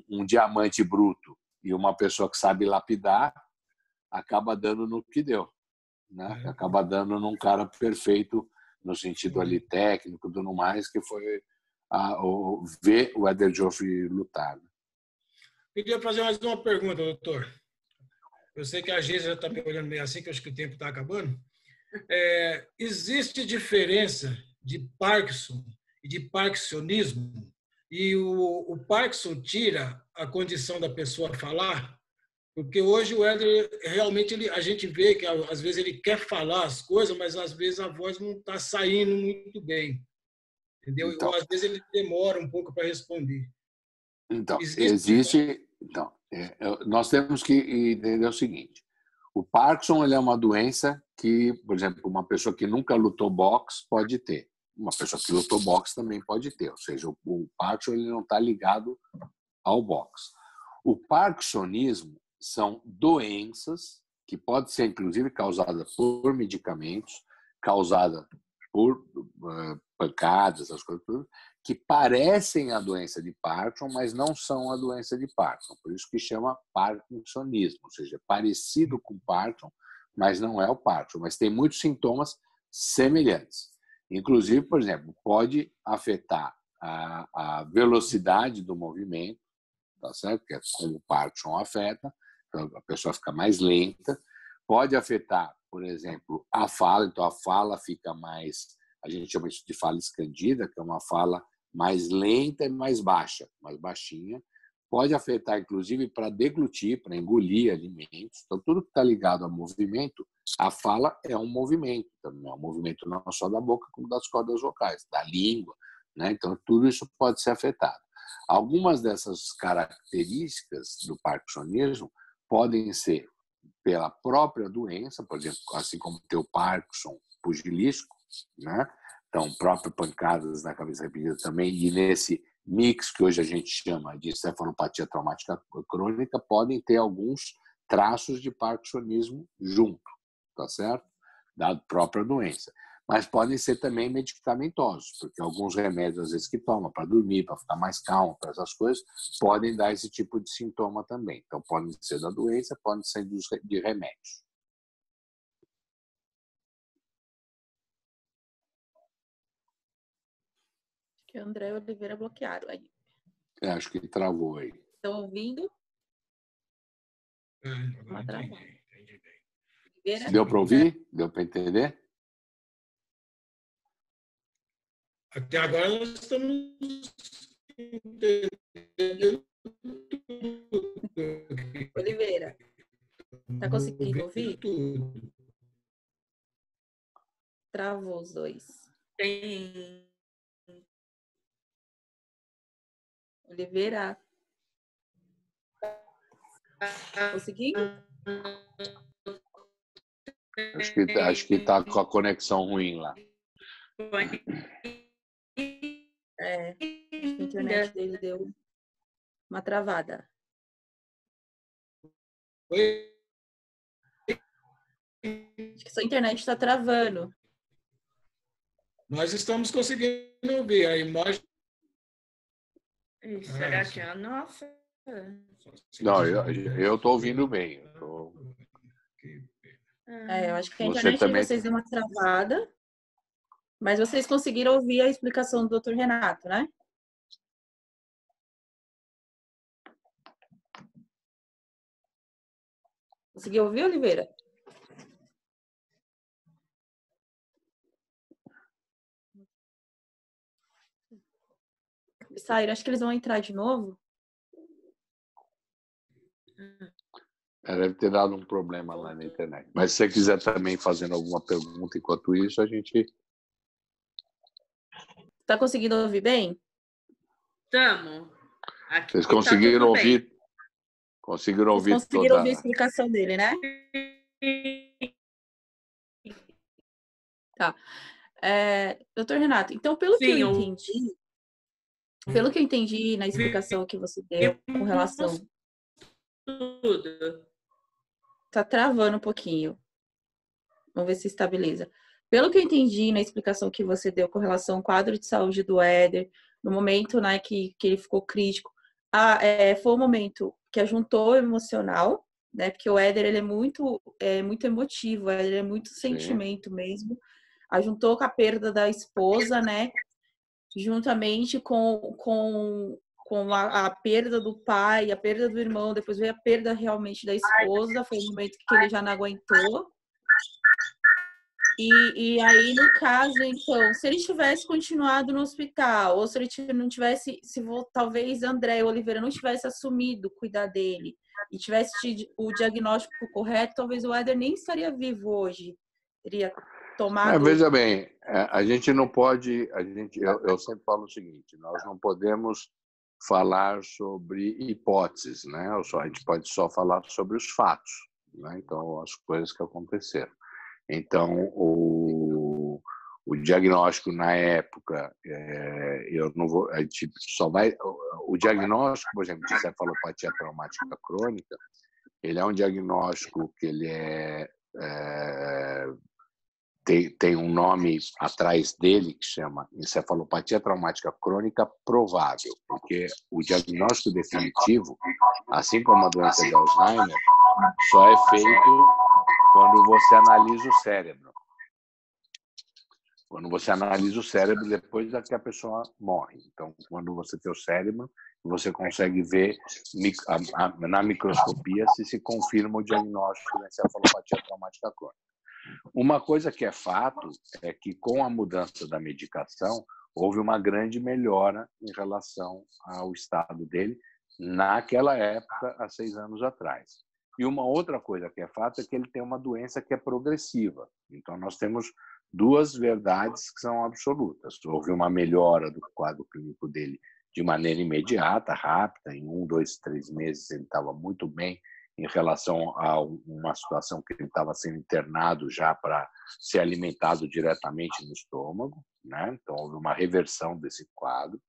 Speaker 2: um diamante bruto e uma pessoa que sabe lapidar, acaba dando no que deu, né? Acaba dando num cara perfeito no sentido ali técnico, tudo mais, que foi ver o Éder Joffre lutar.
Speaker 3: Queria fazer mais uma pergunta, doutor. Eu sei que a Geisa já está me olhando meio assim, que eu acho que o tempo está acabando. Existe diferença de Parkinson e de parkinsonismo? E o Parkinson tira a condição da pessoa falar? Porque hoje o Éder, realmente, a gente vê que às vezes ele quer falar as coisas, mas às vezes a voz não está saindo muito bem. Entendeu?
Speaker 2: Então,
Speaker 3: Ou às vezes ele demora um pouco para responder.
Speaker 2: Então,
Speaker 3: Existe.
Speaker 2: Então, nós temos que entender o seguinte: o Parkinson ele é uma doença que, por exemplo, uma pessoa que nunca lutou boxe pode ter. Uma pessoa que lutou boxe também pode ter. Ou seja, o Parkinson ele não está ligado ao boxe. O parkinsonismo são doenças que podem ser, inclusive, causadas por medicamentos, causadas por pancadas, as coisas todas, que parecem a doença de Parkinson, mas não são a doença de Parkinson. Por isso que chama parkinsonismo, ou seja, parecido com Parkinson, mas não é o Parkinson. Mas tem muitos sintomas semelhantes. Inclusive, por exemplo, pode afetar a velocidade do movimento, tá certo? Que é como o Parkinson afeta, então a pessoa fica mais lenta. Pode afetar, por exemplo, a fala, então a fala fica mais, a gente chama isso de fala escandida, que é uma fala mais lenta e mais baixa, mais baixinha. Pode afetar, inclusive, para deglutir, para engolir alimentos. Então, tudo que está ligado a movimento, a fala é um movimento também, é um movimento não só da boca, como das cordas vocais, da língua, né? Então, tudo isso pode ser afetado. Algumas dessas características do parkinsonismo podem ser pela própria doença, por exemplo, assim como tem o Parkinson pugilístico, né? Então, próprio pancadas na cabeça repetida também, e nesse mix que hoje a gente chama de encefalopatia traumática crônica, podem ter alguns traços de parkinsonismo junto, tá certo? Da própria doença. Mas podem ser também medicamentosos, porque alguns remédios, às vezes, que tomam para dormir, para ficar mais calmo, para essas coisas, podem dar esse tipo de sintoma também. Então, podem ser da doença, podem ser de remédios.
Speaker 1: Que André Oliveira bloquearam aí.
Speaker 2: Acho que travou aí.
Speaker 1: Estão ouvindo?
Speaker 3: Agora entendi bem.
Speaker 2: Deu para ouvir? Deu para entender?
Speaker 3: Até agora nós estamos entendendo.
Speaker 1: Oliveira, tá conseguindo ouvir?
Speaker 3: Tudo.
Speaker 1: Travou os dois.
Speaker 4: Tem.
Speaker 1: Oliveira. Conseguiu?
Speaker 2: Acho que está com a conexão ruim lá.
Speaker 1: Acho que a internet dele deu uma travada.
Speaker 3: Oi?
Speaker 1: Acho que sua internet está travando.
Speaker 3: Nós estamos conseguindo ouvir a imagem.
Speaker 4: Será que é a nossa?
Speaker 2: Não, eu estou ouvindo bem.
Speaker 1: Eu acho que a
Speaker 2: Você
Speaker 1: internet
Speaker 2: também
Speaker 1: de vocês deu uma travada, mas vocês conseguiram ouvir a explicação do Dr. Renato, né? Conseguiu ouvir, Oliveira? saíram. Acho que eles vão entrar de novo.
Speaker 2: Deve ter dado um problema lá na internet. Mas se você quiser também fazendo alguma pergunta enquanto isso, a gente...
Speaker 1: Tá conseguindo ouvir bem?
Speaker 4: Estamos.
Speaker 2: Vocês conseguiram ouvir? Conseguiram ouvir
Speaker 1: Vocês conseguiram
Speaker 2: toda...
Speaker 1: ouvir a explicação dele, né? Tá. Doutor Renato, então, pelo que eu entendi na explicação que você deu com relação...
Speaker 4: Tudo.
Speaker 1: Tá travando um pouquinho. Vamos ver se estabiliza. Pelo que eu entendi na explicação que você deu com relação ao quadro de saúde do Éder, no momento, né, que ele ficou crítico, foi um momento que ajuntou o emocional, né? Porque o Éder, ele é muito emotivo, o Éder é muito sentimento mesmo. Ajuntou com a perda da esposa, né? Juntamente com a perda do pai, a perda do irmão, depois veio a perda realmente da esposa, foi um momento que ele já não aguentou. E aí, no caso, então, se ele tivesse continuado no hospital, ou se ele não tivesse, talvez André Oliveira não tivesse assumido cuidar dele e tivesse o diagnóstico correto, talvez o Éder nem estaria vivo hoje. Teria tomado...
Speaker 2: Veja bem, a gente não pode... Eu sempre falo o seguinte, nós não podemos falar sobre hipóteses, né? A gente pode só falar sobre os fatos, né? Então, as coisas que aconteceram. Então, o diagnóstico na época, eu não vou, a gente só vai... O diagnóstico, por exemplo, de cefalopatia traumática crônica, ele é um diagnóstico que ele tem um nome atrás dele que chama encefalopatia traumática crônica provável, porque o diagnóstico definitivo, assim como a doença de Alzheimer, só é feito quando você analisa o cérebro. Quando você analisa o cérebro depois que a pessoa morre. Então, quando você tem o cérebro, você consegue ver na microscopia se confirma o diagnóstico da encefalopatia traumática crônica. Uma coisa que é fato é que, com a mudança da medicação, houve uma grande melhora em relação ao estado dele naquela época, há 6 anos atrás. E uma outra coisa que é fato é que ele tem uma doença que é progressiva. Então, nós temos 2 verdades que são absolutas. Houve uma melhora do quadro clínico dele de maneira imediata, rápida. Em 1, 2, 3 meses ele estava muito bem em relação a uma situação que ele estava sendo internado já para ser alimentado diretamente no estômago, né? Então, houve uma reversão desse quadro.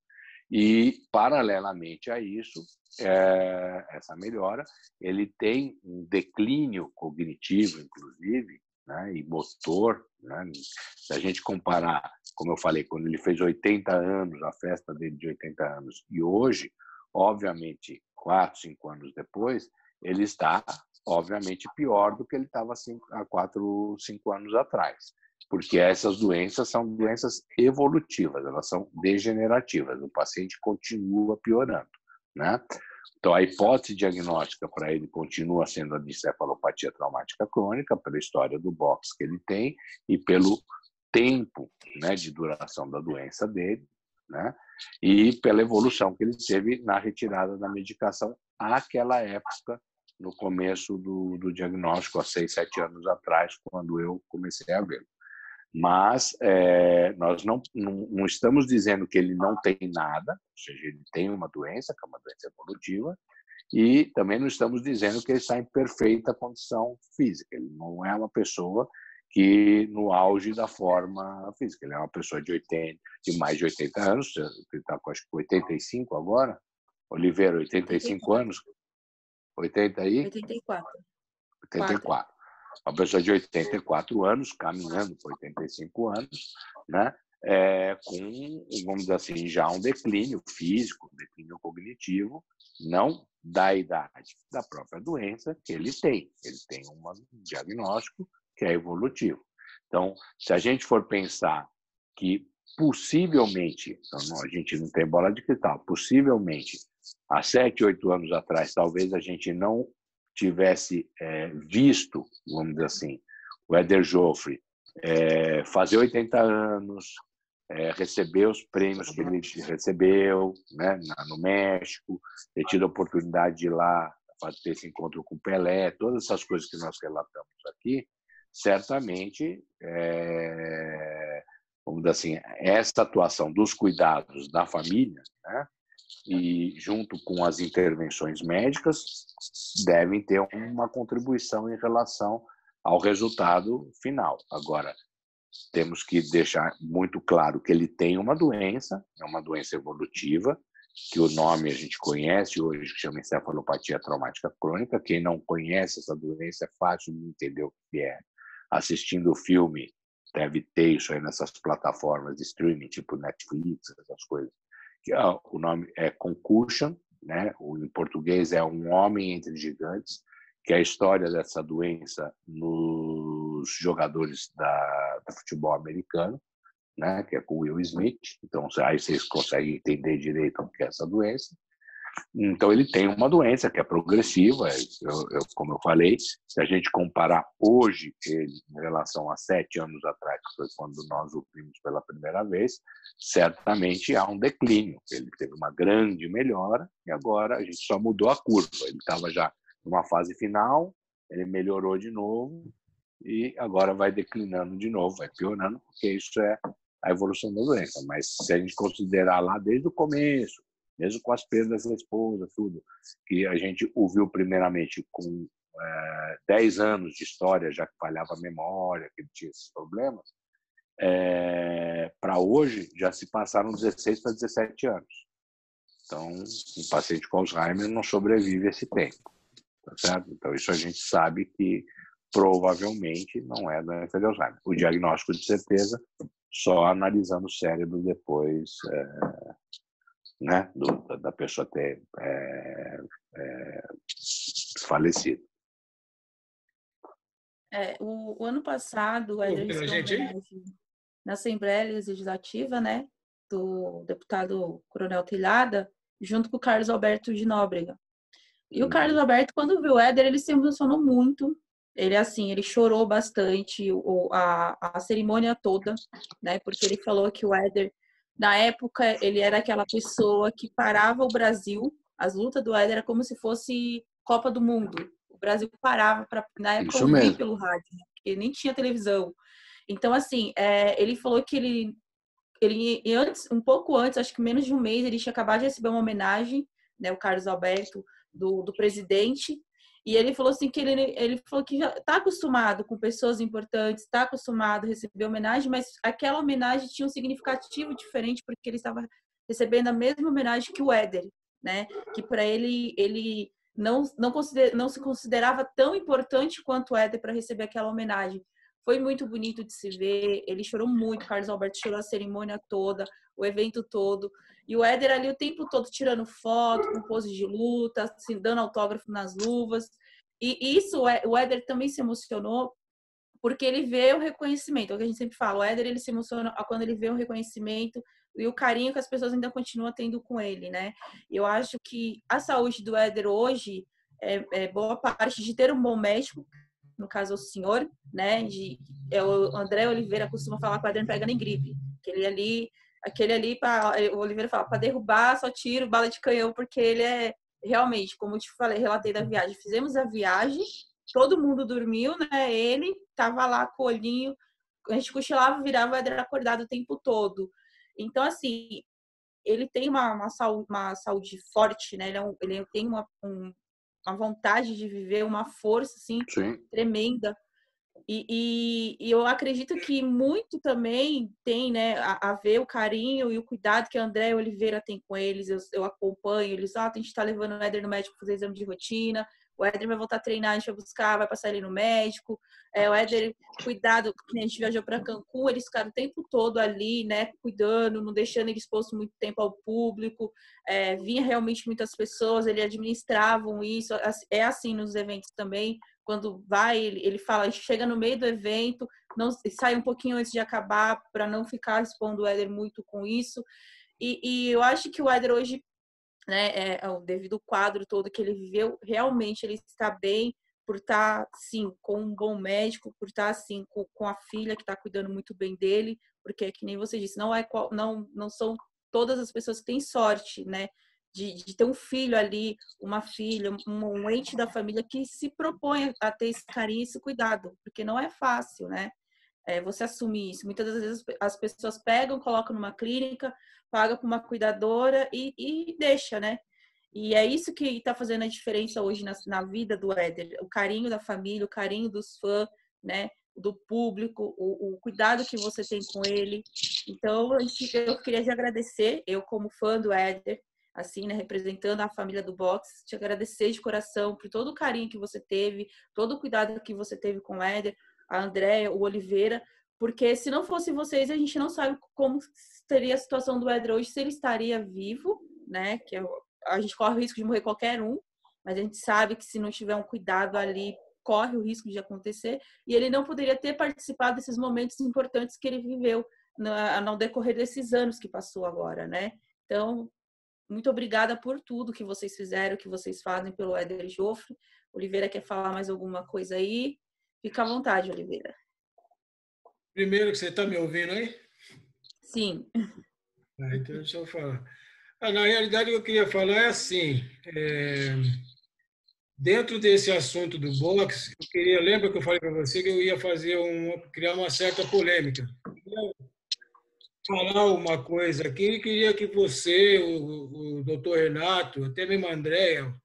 Speaker 2: E, paralelamente a isso, essa melhora, ele tem um declínio cognitivo, inclusive, né, e motor. Né? Se a gente comparar, como eu falei, quando ele fez 80 anos, a festa dele de 80 anos, e hoje, obviamente, 4, 5 anos depois, ele está, obviamente, pior do que ele estava há 4, 5 anos atrás. Porque essas doenças são doenças evolutivas, elas são degenerativas, o paciente continua piorando, né? Então, a hipótese diagnóstica para ele continua sendo a de encefalopatia traumática crônica, pela história do box que ele tem e pelo tempo, né, de duração da doença dele, né? E pela evolução que ele teve na retirada da medicação àquela época, no começo do diagnóstico, há 6, 7 anos atrás, quando eu comecei a vê-lo. Mas nós não estamos dizendo que ele não tem nada, ou seja, ele tem uma doença, que é uma doença evolutiva, e também não estamos dizendo que ele está em perfeita condição física. Ele não é uma pessoa que no auge da forma física. Ele é uma pessoa de mais de 80 anos, ele está com acho que 85 agora. Oliveira, 85 anos? 80 aí?
Speaker 1: 84.
Speaker 2: 84. Uma pessoa de 84 anos, caminhando por 85 anos, né? Com, vamos dizer assim, já um declínio físico, um declínio cognitivo, não da idade, da própria doença que ele tem. Ele tem um diagnóstico que é evolutivo. Então, se a gente for pensar que possivelmente, então, a gente não tem bola de cristal, possivelmente, há 7, 8 anos atrás, talvez a gente não tivesse visto, vamos dizer assim, o Éder Joffre fazer 80 anos, receber os prêmios que ele recebeu, né, no México, ter tido a oportunidade de ir lá ter esse encontro com o Pelé, todas essas coisas que nós relatamos aqui, certamente, vamos dizer assim, essa atuação dos cuidados da família, né, e junto com as intervenções médicas, devem ter uma contribuição em relação ao resultado final. Agora, temos que deixar muito claro que ele tem uma doença, é uma doença evolutiva, que o nome a gente conhece hoje, que chama encefalopatia traumática crônica. Quem não conhece essa doença é fácil de entender o que é. Assistindo o filme, deve ter isso aí nessas plataformas de streaming, tipo Netflix, essas coisas. O nome é concussion, né? Em português é Um Homem Entre Gigantes, que é a história dessa doença nos jogadores do futebol americano, né? Que é com Will Smith. Então, aí vocês conseguem entender direito o que é essa doença. Então, ele tem uma doença que é progressiva, como eu falei, se a gente comparar hoje ele em relação a 7 anos atrás, que foi quando nós o vimos pela primeira vez, certamente há um declínio. Ele teve uma grande melhora e agora a gente só mudou a curva. Ele estava já numa fase final, ele melhorou de novo e agora vai declinando de novo, vai piorando, porque isso é a evolução da doença. Mas se a gente considerar lá desde o começo, mesmo com as perdas da esposa, tudo, que a gente ouviu primeiramente com 10 anos de história, já que falhava a memória, que ele tinha esses problemas, para hoje já se passaram 16 para 17 anos. Então, um paciente com Alzheimer não sobrevive esse tempo, tá certo? Então, isso a gente sabe que provavelmente não é doença de Alzheimer. O diagnóstico, de certeza, só analisando o cérebro depois, né, da pessoa ter falecido.
Speaker 1: O ano passado, o Éder recebeu uma homenagem na Assembleia Legislativa, né, do deputado Coronel Telhada, junto com o Carlos Alberto de Nóbrega. E o Carlos Alberto, quando viu o Éder, ele se emocionou muito. Ele chorou bastante a cerimônia toda, né, porque ele falou que o Éder, na época, ele era aquela pessoa que parava o Brasil. As lutas do Éder era como se fosse Copa do Mundo. O Brasil parava para, na época, ouvir pelo rádio, né? Porque nem tinha televisão. Então, assim, ele falou que ele antes, um pouco antes, acho que menos de um mês, ele tinha acabado de receber uma homenagem, né, o Carlos Alberto, do presidente. E ele falou assim que ele falou que já está acostumado com pessoas importantes, está acostumado a receber homenagem, mas aquela homenagem tinha um significativo diferente porque ele estava recebendo a mesma homenagem que o Éder, né? Que para ele não se considerava tão importante quanto o Éder para receber aquela homenagem. Foi muito bonito de se ver, ele chorou muito, Carlos Alberto chorou a cerimônia toda, o evento todo. E o Éder ali o tempo todo tirando foto, com pose de luta, assim, dando autógrafo nas luvas. E isso, o Éder também se emocionou porque ele vê o reconhecimento. É o que a gente sempre fala, o Éder ele se emociona quando ele vê o reconhecimento e o carinho que as pessoas ainda continuam tendo com ele, né? Eu acho que a saúde do Éder hoje é boa parte de ter um bom médico, no caso o senhor, né? O André Oliveira costuma falar que o Éder não pega nem gripe. Aquele ali, o Oliveira fala, para derrubar só tiro, bala de canhão, porque ele é realmente, como eu te falei, relatei da viagem. Fizemos a viagem, todo mundo dormiu, né? Ele tava lá com o olhinho, a gente cochilava, virava, o Éder acordado o tempo todo. Então, assim, ele tem uma saúde forte, né? Ele tem uma vontade de viver, uma força, assim,
Speaker 2: Sim,
Speaker 1: tremenda. E eu acredito que muito também tem, né, a ver o carinho e o cuidado que a André Oliveira tem com eles. Eu acompanho eles, a gente está levando o Éder no médico para fazer exame de rotina, o Éder vai voltar a treinar, a gente vai buscar, vai passar ele no médico. O Éder, cuidado, a gente viajou para Cancún, eles ficaram o tempo todo ali, né, cuidando, não deixando ele exposto muito tempo ao público. Vinha realmente muitas pessoas, eles administravam isso. É assim nos eventos também. Quando vai, ele fala, chega no meio do evento, não sai um pouquinho antes de acabar para não ficar expondo o Éder muito com isso. E eu acho que o Éder hoje, né, devido ao quadro todo que ele viveu, realmente ele está bem, por estar, sim, com um bom médico, por estar, assim, com a filha que está cuidando muito bem dele, porque, que nem você disse, não são todas as pessoas que têm sorte, né, de ter um filho ali, uma filha, um ente da família que se propõe a ter esse carinho e esse cuidado, porque não é fácil, né? Você assumir isso. Muitas das vezes as pessoas pegam, colocam numa clínica, pagam para uma cuidadora e deixa, né? E é isso que está fazendo a diferença hoje na vida do Éder. O carinho da família, o carinho dos fãs, né? Do público, o cuidado que você tem com ele. Então, eu queria te agradecer, eu como fã do Éder, assim, né, representando a família do boxe, te agradecer de coração por todo o carinho que você teve, todo o cuidado que você teve com o Éder, a Andréia, o Oliveira, porque se não fosse vocês, a gente não sabe como seria a situação do Éder hoje, se ele estaria vivo, né, a gente corre o risco de morrer qualquer um, mas a gente sabe que se não tiver um cuidado ali, corre o risco de acontecer, e ele não poderia ter participado desses momentos importantes que ele viveu no decorrer desses anos que passou agora, né? Então, muito obrigada por tudo que vocês fizeram, que vocês fazem pelo Éder Joffre. Oliveira quer falar mais alguma coisa aí? Fica à vontade, Oliveira.
Speaker 3: Primeiro que você está me ouvindo aí?
Speaker 1: Sim.
Speaker 3: Então deixa eu falar. Na realidade, o que eu queria falar é assim, dentro desse assunto do boxe, lembra que eu falei para você que eu ia criar uma certa polêmica. Falar uma coisa aqui e queria que você, o doutor Renato, até mesmo a Andréia,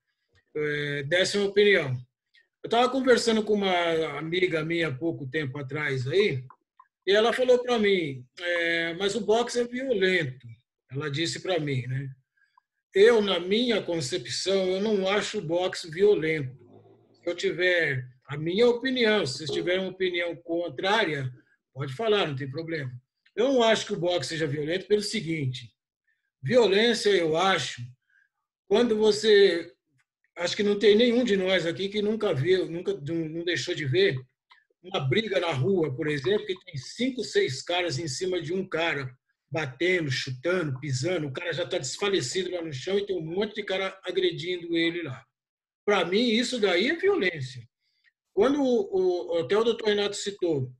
Speaker 3: desse uma opinião. Eu estava conversando com uma amiga minha há pouco tempo atrás aí, e ela falou para mim, mas o boxe é violento. Ela disse para mim, né? Eu, na minha concepção, eu não acho o boxe violento. Se eu tiver a minha opinião, se vocês tiverem uma opinião contrária, pode falar, não tem problema. Eu não acho que o boxe seja violento pelo seguinte: violência, eu acho, quando você. Acho que não tem nenhum de nós aqui que nunca viu, nunca não deixou de ver uma briga na rua, por exemplo, que tem 5, 6 caras em cima de um cara, batendo, chutando, pisando, o cara já está desfalecido lá no chão e tem um monte de cara agredindo ele lá. Para mim, isso daí é violência. Quando até o doutor Renato citou,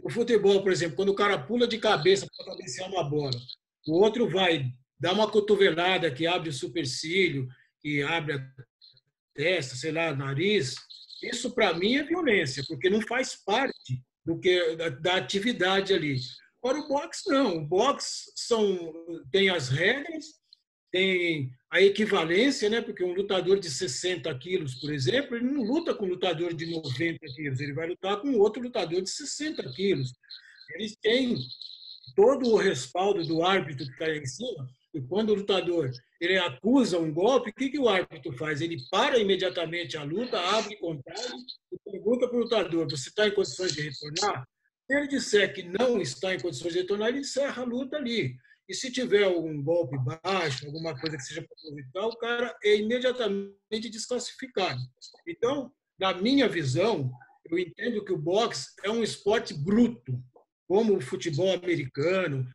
Speaker 3: o futebol, por exemplo, quando o cara pula de cabeça para cabecear uma bola, o outro vai dar uma cotovelada que abre o supercílio, que abre a testa, sei lá, nariz, isso para mim é violência, porque não faz parte da atividade ali. Agora, o boxe não. O boxe tem as regras, tem a equivalência, né? Porque um lutador de 60 quilos, por exemplo, ele não luta com um lutador de 90 quilos, ele vai lutar com outro lutador de 60 quilos. Eles têm todo o respaldo do árbitro que está em cima, e quando o lutador ele acusa um golpe, o que o árbitro faz? Ele para imediatamente a luta, abre contagem e pergunta para o lutador: você está em condições de retornar? Se ele disser que não está em condições de retornar, ele encerra a luta ali. E se tiver algum golpe baixo, alguma coisa que seja proposital, o cara é imediatamente desclassificado. Então, na minha visão, eu entendo que o boxe é um esporte bruto, como o futebol americano,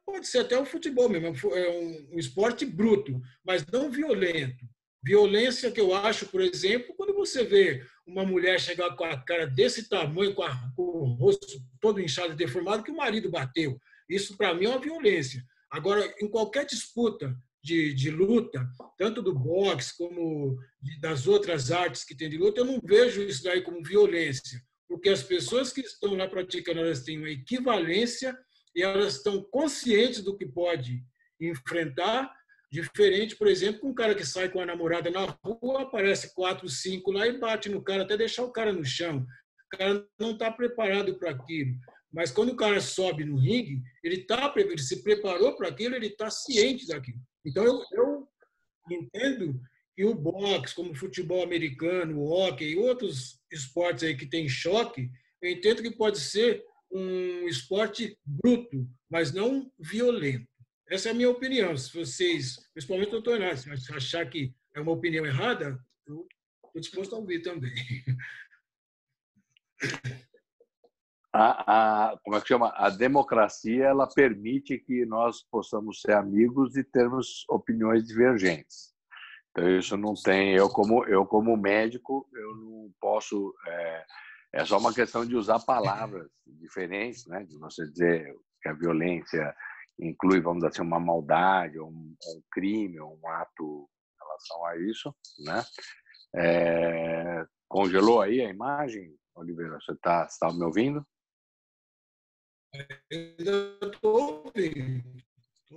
Speaker 3: pode ser até o futebol mesmo, é um esporte bruto, mas não violento. Violência que eu acho, por exemplo, quando você vê uma mulher chegar com a cara desse tamanho, com o rosto todo inchado e deformado, que o marido bateu. Isso, para mim, é uma violência. Agora, em qualquer disputa de luta, tanto do boxe como das outras artes que tem de luta, eu não vejo isso daí como violência, porque as pessoas que estão lá praticando, elas têm uma equivalência e elas estão conscientes do que pode enfrentar, diferente, por exemplo, com um cara que sai com a namorada na rua, aparece 4, 5 lá e bate no cara até deixar o cara no chão. O cara não está preparado para aquilo. Mas quando o cara sobe no ringue, ele se preparou para aquilo, ele está ciente daquilo. Então, eu entendo que o boxe, como o futebol americano, o hóquei e outros esportes aí que tem choque, eu entendo que pode ser um esporte bruto, mas não violento. Essa é a minha opinião. Se vocês, principalmente o doutor Inácio, achar que é uma opinião errada, eu estou disposto a ouvir também.
Speaker 2: Como é que chama? A democracia, ela permite que nós possamos ser amigos e termos opiniões divergentes. Então, isso não tem. Eu como médico, eu não posso. É só uma questão de usar palavras diferentes, né? De você dizer que a violência inclui, vamos dizer assim, uma maldade, ou um crime, ou um ato em relação a isso, né? Congelou aí a imagem, Oliveira? Você tá me ouvindo?
Speaker 3: Eu estou ouvindo.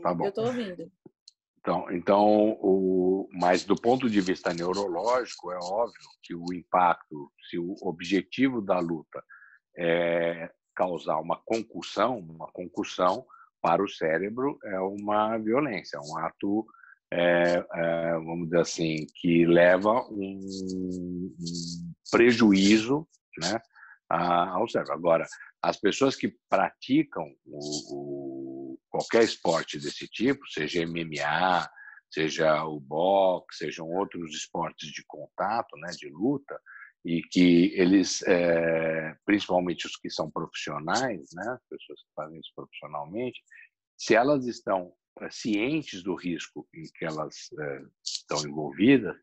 Speaker 2: Tá bom.
Speaker 1: Eu estou ouvindo.
Speaker 2: Mas do ponto de vista neurológico, é óbvio que o impacto, se o objetivo da luta é causar uma concussão para o cérebro é uma violência, um ato, vamos dizer assim, que leva um prejuízo, né, ao cérebro. Agora, as pessoas que praticam qualquer esporte desse tipo, seja MMA, seja o boxe, sejam outros esportes de contato, né, de luta, e que eles, principalmente os que são profissionais, né, pessoas que fazem isso profissionalmente, se elas estão cientes do risco em que elas estão envolvidas,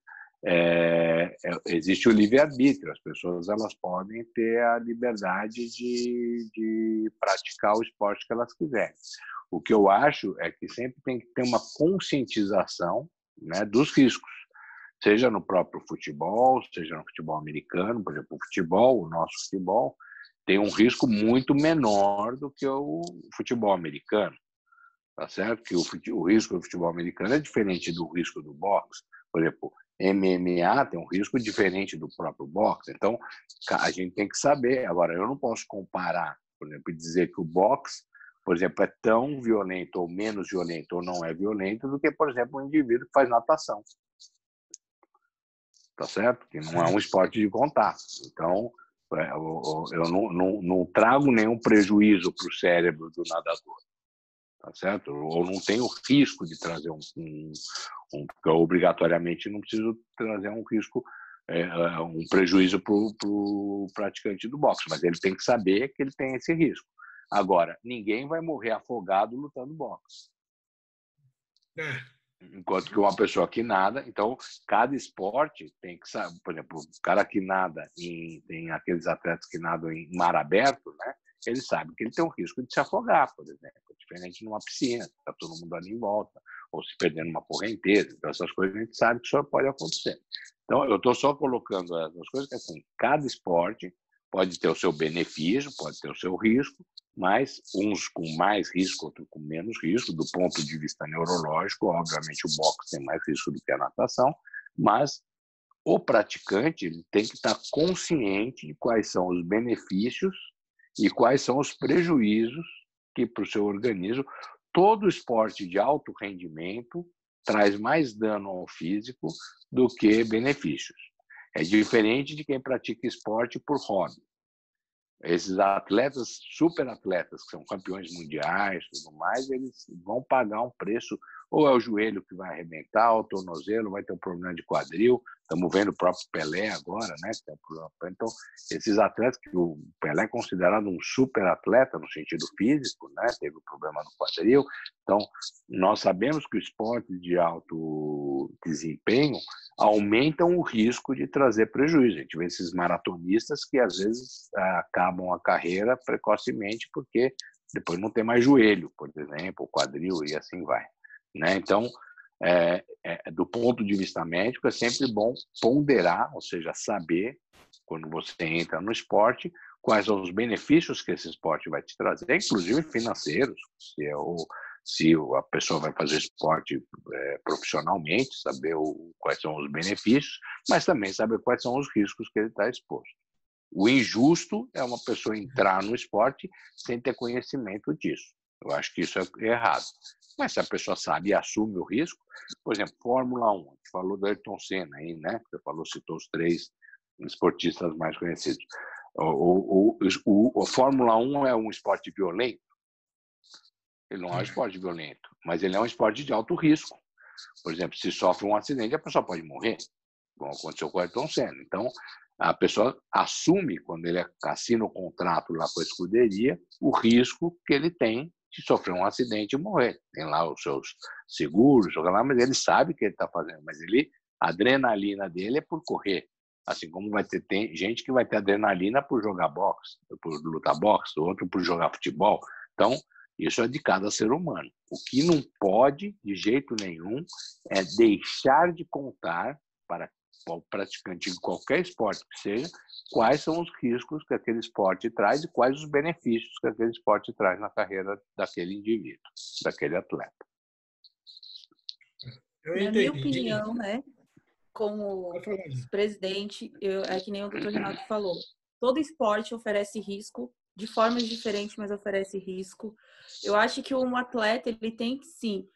Speaker 2: existe o livre-arbítrio. As pessoas elas podem ter a liberdade de praticar o esporte que elas quiserem. O que eu acho é que sempre tem que ter uma conscientização, né, dos riscos, seja no próprio futebol, seja no futebol americano. Por exemplo, o nosso futebol, tem um risco muito menor do que o futebol americano, tá certo? Que o risco do futebol americano é diferente do risco do boxe. Por exemplo, MMA tem um risco diferente do próprio boxe. Então, a gente tem que saber. Agora, eu não posso comparar, por exemplo, e dizer que o boxe, por exemplo, é tão violento ou menos violento ou não é violento do que, por exemplo, um indivíduo que faz natação. Tá certo? Que não é um esporte de contato. Então, eu não trago nenhum prejuízo para o cérebro do nadador. Tá certo? Ou não tenho risco de trazer porque eu obrigatoriamente não preciso trazer um risco, um prejuízo para o praticante do boxe, mas ele tem que saber que ele tem esse risco. Agora, ninguém vai morrer afogado lutando boxe. Enquanto que uma pessoa que nada, então cada esporte tem que saber. Por exemplo, o cara que nada, tem aqueles atletas que nadam em mar aberto, né? Ele sabe que ele tem um risco de se afogar, por exemplo, diferente numa piscina, está todo mundo ali em volta, ou se perder numa correnteza. Então, essas coisas a gente sabe que isso pode acontecer. Então, eu estou só colocando essas coisas que, assim, cada esporte pode ter o seu benefício, pode ter o seu risco, mas uns com mais risco, outros com menos risco. Do ponto de vista neurológico, obviamente o boxe tem mais risco do que a natação, mas o praticante ele tem que estar consciente de quais são os benefícios e quais são os prejuízos que, para o seu organismo, todo esporte de alto rendimento traz mais dano ao físico do que benefícios. É diferente de quem pratica esporte por hobby. Esses atletas, super atletas, que são campeões mundiais e tudo mais, eles vão pagar um preço, ou é o joelho que vai arrebentar, ou o tornozelo, vai ter um problema de quadril. Estamos vendo o próprio Pelé agora, né? Que tem um problema. Então, esses atletas, que o Pelé é considerado um super atleta no sentido físico, né? Teve um problema no quadril. Então, nós sabemos que o esporte de alto desempenho aumentam o risco de trazer prejuízo. A gente vê esses maratonistas que, às vezes, acabam a carreira precocemente porque depois não tem mais joelho, por exemplo, quadril e assim vai, né? Então, do ponto de vista médico, é sempre bom ponderar, ou seja, saber, quando você entra no esporte, quais são os benefícios que esse esporte vai te trazer, inclusive financeiros, se a pessoa vai fazer esporte profissionalmente, saber quais são os benefícios, mas também saber quais são os riscos que ele está exposto. O injusto é uma pessoa entrar no esporte sem ter conhecimento disso. Eu acho que isso é errado. Mas se a pessoa sabe e assume o risco, por exemplo, Fórmula 1, a gente falou do Ayrton Senna aí, né? Você citou os 3 esportistas mais conhecidos. O Fórmula 1 é um esporte violento? Ele não é um esporte violento, mas ele é um esporte de alto risco. Por exemplo, se sofre um acidente, a pessoa pode morrer, como aconteceu com o Ayrton Senna. Então, a pessoa assume, quando ele assina o contrato lá com a escuderia, o risco que ele tem de sofrer um acidente e morrer. Tem lá os seus seguros, mas ele sabe o que ele está fazendo, mas ele A adrenalina dele é por correr. Assim como vai ter gente que vai ter adrenalina por jogar boxe, por lutar boxe, outro por jogar futebol. Então, isso é de cada ser humano. O que não pode, de jeito nenhum, é deixar de contar para o praticante de qualquer esporte que seja, quais são os riscos que aquele esporte traz e quais os benefícios que aquele esporte traz na carreira daquele indivíduo, daquele atleta.
Speaker 1: Na minha opinião, né, como presidente, é que nem o Dr. Renato falou, todo esporte oferece risco, de formas diferentes, mas oferece risco. Eu acho que um atleta, ele tem que, sim,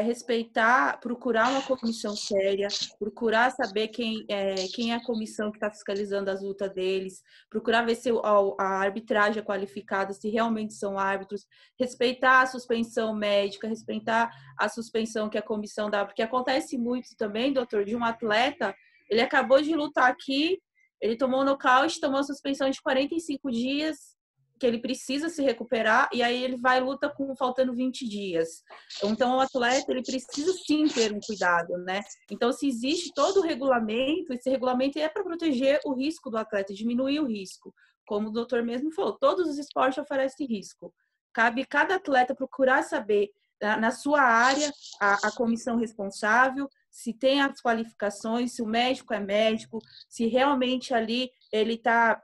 Speaker 1: respeitar, procurar uma comissão séria, procurar saber quem é a comissão que está fiscalizando as lutas deles, procurar ver se a arbitragem é qualificada, se realmente são árbitros, respeitar a suspensão médica, respeitar a suspensão que a comissão dá, porque acontece muito também, doutor, de um atleta, ele acabou de lutar aqui, ele tomou um nocaute, tomou a suspensão de 45 dias, que ele precisa se recuperar, e aí ele vai e luta faltando 20 dias. Então, o atleta, ele precisa sim ter um cuidado, né? Então, se existe todo o regulamento, esse regulamento é para proteger o risco do atleta, diminuir o risco. Como o doutor mesmo falou, todos os esportes oferecem risco. Cabe cada atleta procurar saber, na sua área, a comissão responsável, se tem as qualificações, se o médico é médico, se realmente ali ele está...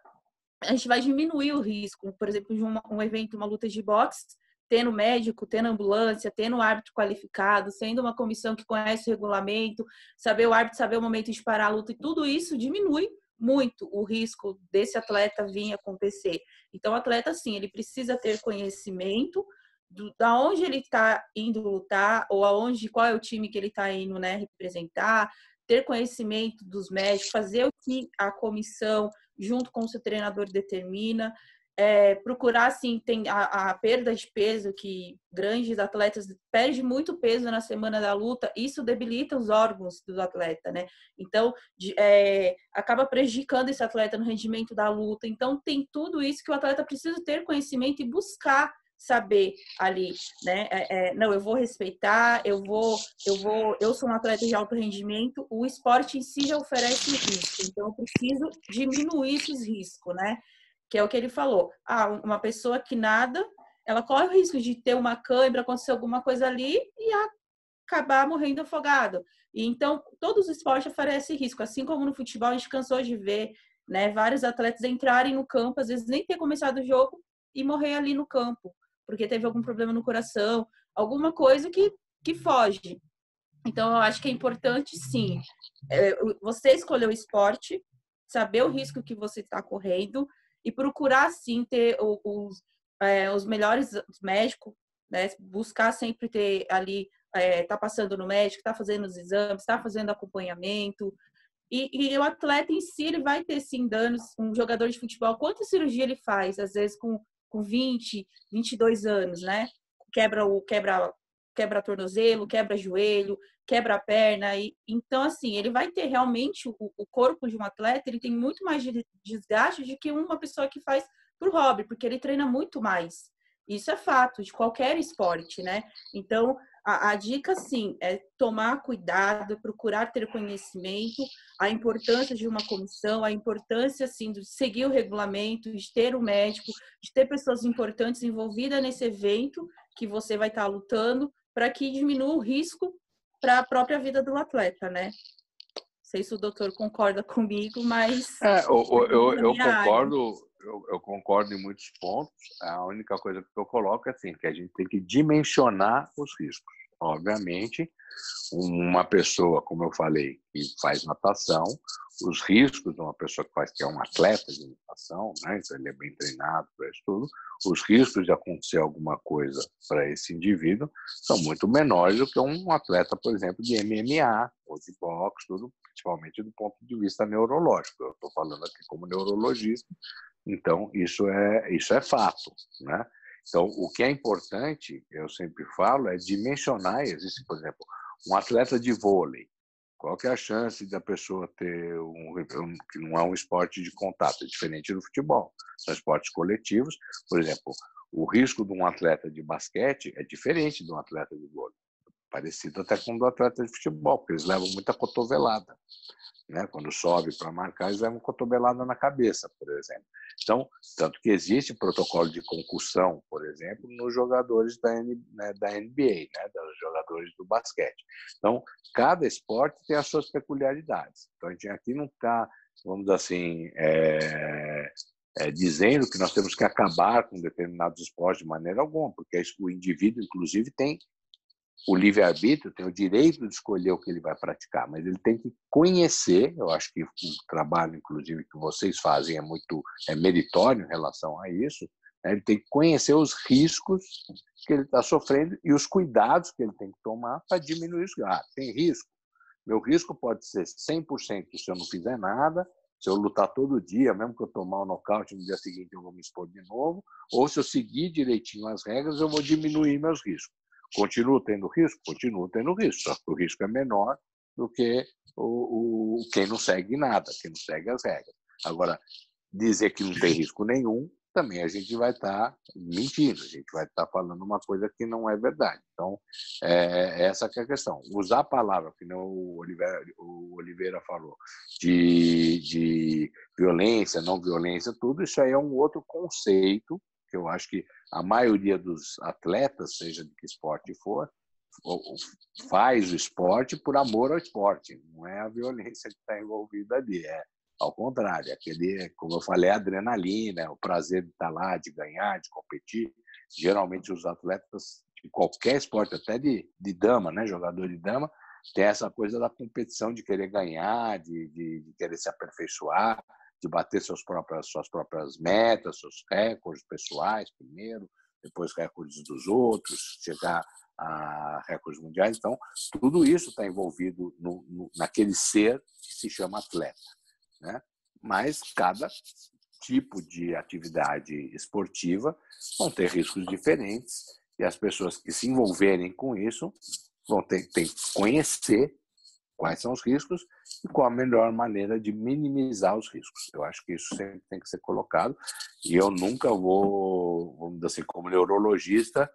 Speaker 1: A gente vai diminuir o risco, por exemplo, de um evento, uma luta de boxe, tendo médico, tendo ambulância, tendo árbitro qualificado, sendo uma comissão que conhece o regulamento, saber o árbitro, saber o momento de parar a luta, e tudo isso diminui muito o risco desse atleta vir acontecer. Então, o atleta, sim, ele precisa ter conhecimento da onde ele está indo lutar, ou qual é o time que ele está indo, né, representar, ter conhecimento dos médicos, fazer o que a comissão, junto com o seu treinador, determina, procurar, assim, tem a perda de peso, que grandes atletas perdem muito peso na semana da luta, isso debilita os órgãos do atleta, né? Então, acaba prejudicando esse atleta no rendimento da luta. Então, tem tudo isso que o atleta precisa ter conhecimento e buscar saber ali, né? Não, eu vou respeitar, eu sou um atleta de alto rendimento, o esporte em si já oferece risco, então eu preciso diminuir esses riscos, né? Que é o que ele falou. Uma pessoa que nada, ela corre o risco de ter uma cãibra, acontecer alguma coisa ali e acabar morrendo afogado. E então, todos os esportes oferecem risco, assim como no futebol a gente cansou de ver, né, vários atletas entrarem no campo, às vezes nem ter começado o jogo e morrer ali no campo, porque teve algum problema no coração, alguma coisa que foge. Então, eu acho que é importante, sim, você escolher o esporte, saber o risco que você está correndo e procurar, sim, ter os melhores médicos, né? Buscar sempre ter ali, tá passando no médico, tá fazendo os exames, tá fazendo acompanhamento. E o atleta em si, ele vai ter, sim, danos. Um jogador de futebol, quanta cirurgia ele faz? Às vezes com 20, 22 anos, né? Quebra tornozelo, quebra joelho, quebra a perna. Então, assim, ele vai ter realmente o corpo de um atleta, ele tem muito mais desgaste do que uma pessoa que faz por hobby, porque ele treina muito mais. Isso é fato de qualquer esporte, né? Então, a dica, sim, é tomar cuidado, procurar ter conhecimento, a importância de uma comissão, a importância, assim, de seguir o regulamento, de ter um médico, de ter pessoas importantes envolvidas nesse evento que você vai estar lutando, para que diminua o risco para a própria vida do atleta, né? Não sei se o doutor concorda comigo, mas...
Speaker 2: Eu concordo em muitos pontos. A única coisa que eu coloco é assim, que a gente tem que dimensionar os riscos. Obviamente, uma pessoa, como eu falei, que faz natação, os riscos de uma pessoa que é um atleta de natação, né? Então ele é bem treinado para isso tudo, os riscos de acontecer alguma coisa para esse indivíduo são muito menores do que um atleta, por exemplo, de MMA ou de boxe, tudo, principalmente do ponto de vista neurológico. Eu estou falando aqui como neurologista, então isso é fato, né? Então, o que é importante, eu sempre falo, é dimensionar. Existe, por exemplo, um atleta de vôlei. Qual que é a chance da pessoa ter que não é um esporte de contato, é diferente do futebol, são esportes coletivos. Por exemplo, o risco de um atleta de basquete é diferente de um atleta de vôlei. parecido até com o do atleta de futebol, porque eles levam muita cotovelada. Né? Quando sobe para marcar, eles levam cotovelada na cabeça, por exemplo. Então, tanto que existe protocolo de concussão, por exemplo, nos jogadores da NBA, né? Dos jogadores do basquete. Então, cada esporte tem as suas peculiaridades. Então, a gente aqui não está, vamos dizer assim, dizendo que nós temos que acabar com determinados esportes de maneira alguma, porque o indivíduo, inclusive, tem o livre-arbítrio, tem o direito de escolher o que ele vai praticar, mas ele tem que conhecer. Eu acho que o trabalho, inclusive, que vocês fazem é meritório em relação a isso, né? Ele tem que conhecer os riscos que ele está sofrendo e os cuidados que ele tem que tomar para diminuir isso. Tem risco. Meu risco pode ser 100% se eu não fizer nada, se eu lutar todo dia, mesmo que eu tomar um nocaute, no dia seguinte eu vou me expor de novo, ou se eu seguir direitinho as regras, eu vou diminuir meus riscos. Continuo tendo risco? Continuo tendo risco, só que o risco é menor do que quem não segue nada, quem não segue as regras. Agora, dizer que não tem risco nenhum, também a gente vai estar mentindo, a gente vai estar falando uma coisa que não é verdade. Então, essa que é a questão. Usar a palavra, que não o Oliveira falou, de violência, não violência, tudo isso aí é um outro conceito que eu acho que a maioria dos atletas, seja de que esporte for, faz o esporte por amor ao esporte. Não é a violência que está envolvida ali, ao contrário. Aquele, como eu falei, a adrenalina, o prazer de estar lá, de ganhar, de competir. Geralmente os atletas de qualquer esporte, até de dama, né, jogador de dama, tem essa coisa da competição, de querer ganhar, de querer se aperfeiçoar, de bater suas próprias metas, seus recordes pessoais primeiro, depois recordes dos outros, chegar a recordes mundiais. Então, tudo isso está envolvido naquele ser que se chama atleta, né? Mas cada tipo de atividade esportiva vão ter riscos diferentes e as pessoas que se envolverem com isso vão ter que conhecer quais são os riscos e qual a melhor maneira de minimizar os riscos. Eu acho que isso sempre tem que ser colocado e eu nunca vou, vamos dizer assim, como neurologista,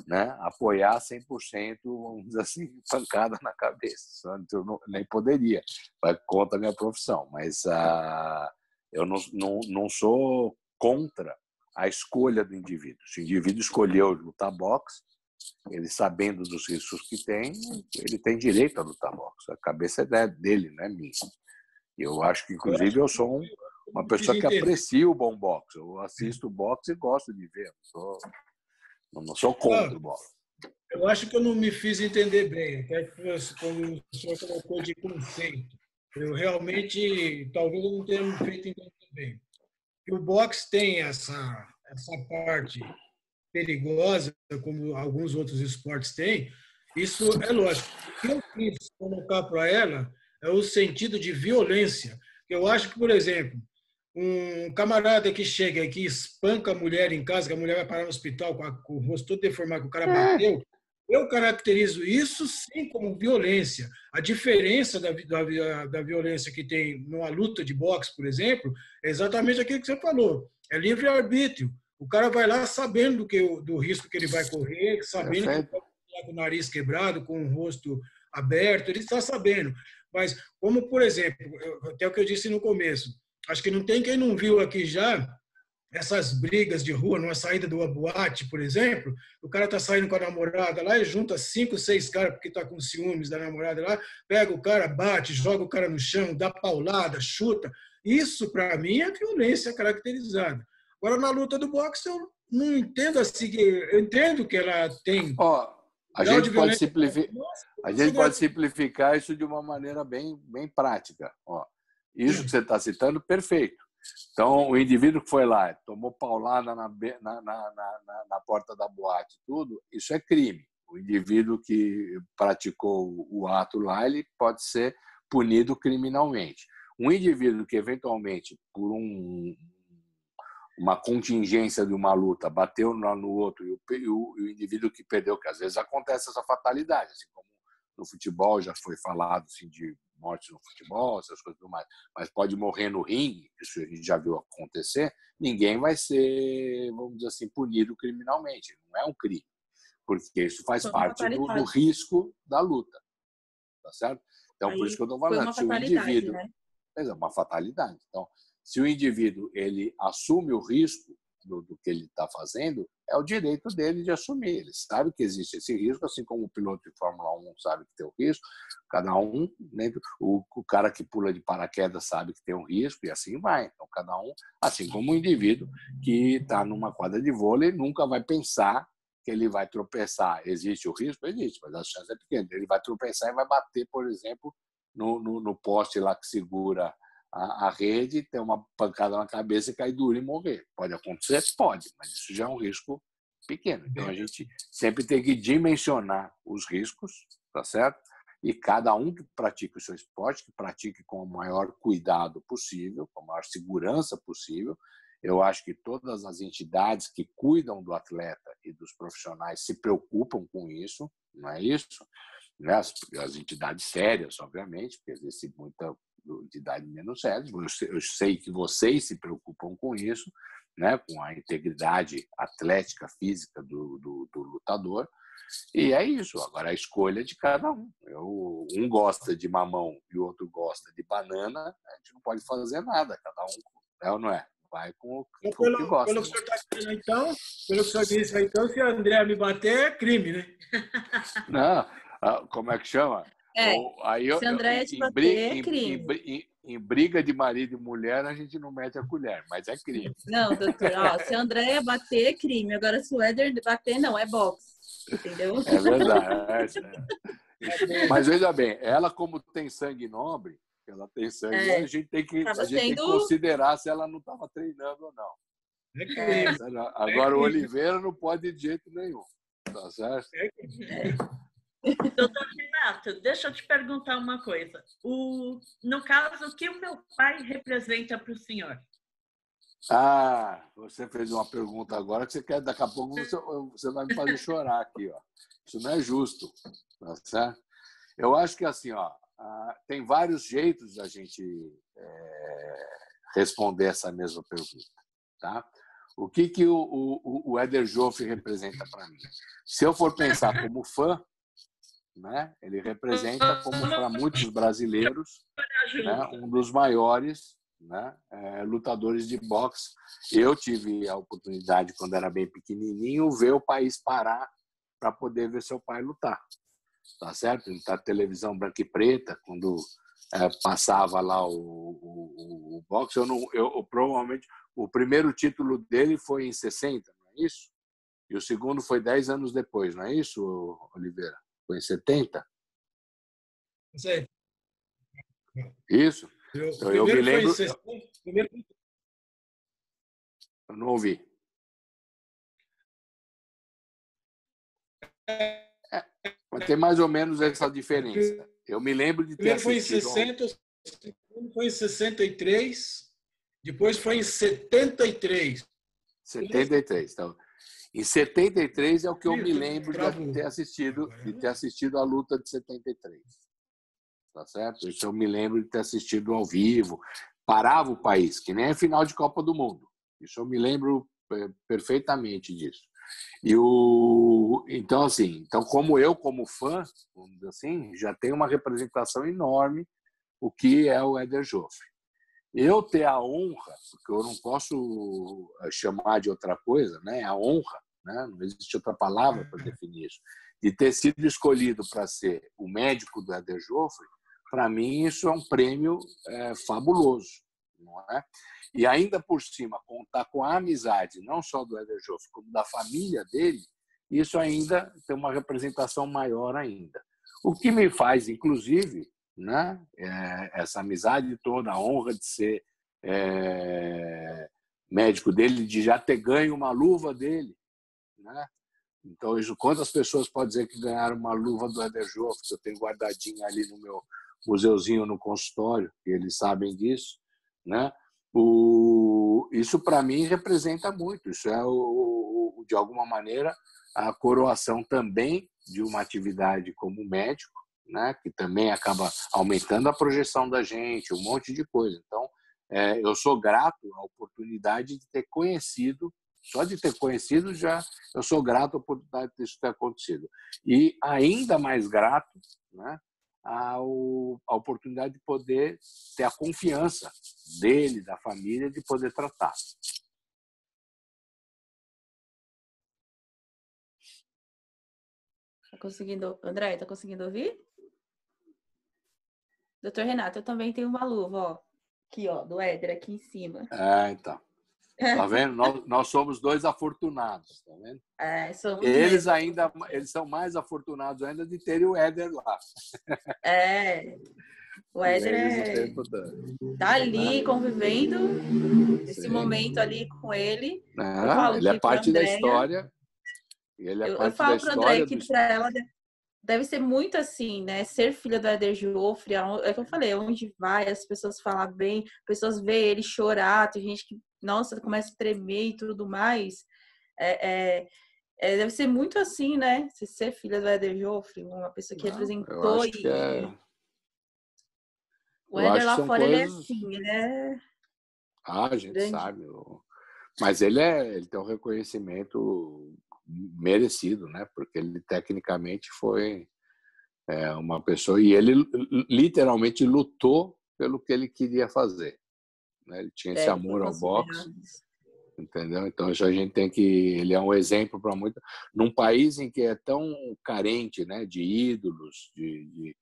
Speaker 2: né, apoiar 100%, vamos dizer assim, pancada na cabeça. Eu nem poderia, vai contra a minha profissão, mas eu não sou contra a escolha do indivíduo. Se o indivíduo escolheu lutar boxe, ele sabendo dos riscos que tem, ele tem direito a lutar boxe. A cabeça é dele, não é minha. Eu acho que, inclusive, eu sou uma pessoa que aprecia o bom boxe. Eu assisto boxe e gosto de ver. Não sou contra o boxe.
Speaker 3: Eu acho que eu não me fiz entender bem, até quando o senhor colocou de conceito. Eu realmente, talvez eu não tenha me feito entender bem. E o boxe tem essa parte perigosa, como alguns outros esportes têm, isso é lógico. O que eu quis colocar para ela é o sentido de violência. Eu acho que, por exemplo, um camarada que chega aqui e espanca a mulher em casa, que a mulher vai parar no hospital com o rosto todo deformado, que o cara bateu, eu caracterizo isso sim como violência. A diferença da violência que tem numa luta de boxe, por exemplo, é exatamente aquilo que você falou. É livre-arbítrio. O cara vai lá sabendo do risco que ele vai correr, sabendo que ele pode estar com o nariz quebrado, com o rosto aberto, ele está sabendo. Mas, como, por exemplo, até o que eu disse no começo, acho que não tem quem não viu aqui já essas brigas de rua, numa saída de uma boate, por exemplo, o cara está saindo com a namorada lá e junta 5, 6 caras porque está com ciúmes da namorada lá, pega o cara, bate, joga o cara no chão, dá paulada, chuta. Isso, para mim, é violência caracterizada. Agora, na luta do boxe, eu não entendo assim, eu entendo que ela tem...
Speaker 2: A gente pode simplificar isso de uma maneira bem prática. Isso que você está citando, perfeito. Então, o indivíduo que foi lá, tomou paulada na porta da boate, tudo, isso é crime. O indivíduo que praticou o ato lá, ele pode ser punido criminalmente. Um indivíduo que, eventualmente, por uma contingência de uma luta, bateu no outro e o indivíduo que perdeu, que às vezes acontece essa fatalidade, assim como no futebol já foi falado assim, de morte no futebol, essas coisas do mais, mas pode morrer no ringue, isso a gente já viu acontecer, ninguém vai ser, vamos dizer assim, punido criminalmente, não é um crime. porque isso faz
Speaker 1: Foi uma
Speaker 2: parte do
Speaker 1: fatalidade.
Speaker 2: risco da luta, tá certo? Então, por
Speaker 1: Aí
Speaker 2: isso que eu estou
Speaker 1: foi
Speaker 2: falando,
Speaker 1: uma
Speaker 2: se o
Speaker 1: fatalidade,
Speaker 2: indivíduo...
Speaker 1: né?
Speaker 2: É uma fatalidade. Então, se o indivíduo ele assume o risco do que ele está fazendo, é o direito dele de assumir. Ele sabe que existe esse risco, assim como o piloto de Fórmula 1 sabe que tem o risco, cada um, né, o cara que pula de paraquedas sabe que tem um risco, e assim vai. Então, cada um, assim como o indivíduo que está numa quadra de vôlei, nunca vai pensar que ele vai tropeçar. Existe o risco? Existe, mas a chance é pequena. Ele vai tropeçar e vai bater, por exemplo, no poste lá que segura a rede, ter uma pancada na cabeça e cair duro e morrer. Pode acontecer? Pode, mas isso já é um risco pequeno. Então, a gente sempre tem que dimensionar os riscos, tá certo? E cada um que pratica o seu esporte, que pratique com o maior cuidado possível, com a maior segurança possível. Eu acho que todas as entidades que cuidam do atleta e dos profissionais se preocupam com isso, não é isso? As entidades sérias, obviamente, porque existe muita entidade menos séria. Eu sei que vocês se preocupam com isso, né, com a integridade atlética, física do lutador. E é isso. Agora, a escolha é de cada um. Um gosta de mamão e o outro gosta de banana, a gente não pode fazer nada. Cada um, é ou não é? Vai com o que gosta.
Speaker 3: Pelo que o senhor está dizendo, então, pelo que o senhor disse, então, se a André me bater, é crime, né?
Speaker 2: Não, como é que chama? Aí
Speaker 1: se a Andréia te bater, é crime.
Speaker 2: Em briga de marido e mulher, a gente não mete a colher, mas é crime.
Speaker 1: Não, doutor, se a Andréia bater, é crime. Agora, se o Éder bater, não, é boxe. Entendeu?
Speaker 2: É verdade. Mas veja bem, ela como tem sangue nobre, ela tem sangue, a gente tem que considerar se ela não estava treinando ou não. Agora, o Oliveira não pode de jeito nenhum. Tá certo?
Speaker 4: Doutor Renato, deixa eu te perguntar uma coisa. No caso, o que o meu pai representa para o senhor?
Speaker 2: Você fez uma pergunta agora que você quer, daqui a pouco você vai me fazer chorar aqui, ó. Isso não é justo, tá certo? Eu acho que assim, ó, tem vários jeitos da gente responder essa mesma pergunta, tá? O que o Éder Joffre representa para mim? Se eu for pensar como fã, né, ele representa, como para muitos brasileiros, né, um dos maiores, né, lutadores de boxe. Eu tive a oportunidade, quando era bem pequenininho, ver o país parar para poder ver seu pai lutar. Tá certo? Ele tá na televisão branca e preta, quando passava lá o boxe. Eu provavelmente o primeiro título dele foi em 60, não é isso? E o segundo foi 10 anos depois, não é isso, Oliveira? Foi em 70?
Speaker 3: Sei.
Speaker 2: Isso.
Speaker 3: Então, eu me lembro.
Speaker 2: Eu não ouvi. Mas tem mais ou menos essa diferença. Eu me lembro de ter assistido...
Speaker 3: Primeiro foi em 63, depois foi em 73.
Speaker 2: 73. Então, em 73 é o que eu me lembro de ter assistido a luta de 73. Tá certo? Isso eu me lembro de ter assistido ao vivo. Parava o país, que nem a final de Copa do Mundo. Isso eu me lembro perfeitamente disso. Então, assim, como eu, como fã, vamos dizer assim, já tenho uma representação enorme o que é o Éder Joffre. Eu ter a honra, porque eu não posso chamar de outra coisa, né? A honra, né? Não existe outra palavra para definir isso, de ter sido escolhido para ser o médico do Éder Joffre, para mim isso é um prêmio fabuloso, não é? E ainda por cima, contar com a amizade, não só do Éder Joffre, como da família dele, isso ainda tem uma representação maior ainda. O que me faz, inclusive, né, essa amizade toda, a honra de ser médico dele, de já ter ganho uma luva dele, né? Então, quantas pessoas podem dizer que ganharam uma luva do Éder Joffre, que eu tenho guardadinha ali no meu museuzinho no consultório, e eles sabem disso, né? Isso, para mim, representa muito. Isso é, de alguma maneira, a coroação também de uma atividade como médico, né? Que também acaba aumentando a projeção da gente, um monte de coisa. Então, eu sou grato à oportunidade de ter conhecido Só de ter conhecido, já eu sou grato por isso ter acontecido. E ainda mais grato, né, a oportunidade de poder ter a confiança dele, da família, de poder tratar.
Speaker 1: Tá conseguindo, André, tá conseguindo ouvir? Doutor Renato, eu também tenho uma luva, ó. Aqui, ó, do Éder, aqui em cima.
Speaker 2: Então. Tá vendo? Nós somos dois afortunados, tá vendo?
Speaker 1: Somos
Speaker 2: eles
Speaker 1: mesmo.
Speaker 2: Eles são mais afortunados ainda de terem o Éder lá.
Speaker 1: O Éder tá ali convivendo esse momento ali com ele. Eu falo
Speaker 2: ele é parte da história.
Speaker 1: Eu falo para André que para ela deve ser muito assim, né? Ser filha do Éder Joffre, é o que eu falei, onde vai, as pessoas falam bem, as pessoas veem ele chorar, tem gente que, nossa, começa a tremer e tudo mais. Deve ser muito assim, né? Você ser filha do Éder Joffre, uma pessoa que representou.
Speaker 2: Eu acho que
Speaker 1: O Éder lá fora, ele é assim, ele é...
Speaker 2: a gente sabe. Mas ele tem um reconhecimento merecido, né? Porque ele tecnicamente foi uma pessoa e ele literalmente lutou pelo que ele queria fazer, né? Ele tinha esse amor ao boxe, entendeu? Então a gente tem que ele é um exemplo para muita num país em que é tão carente, né? De ídolos, de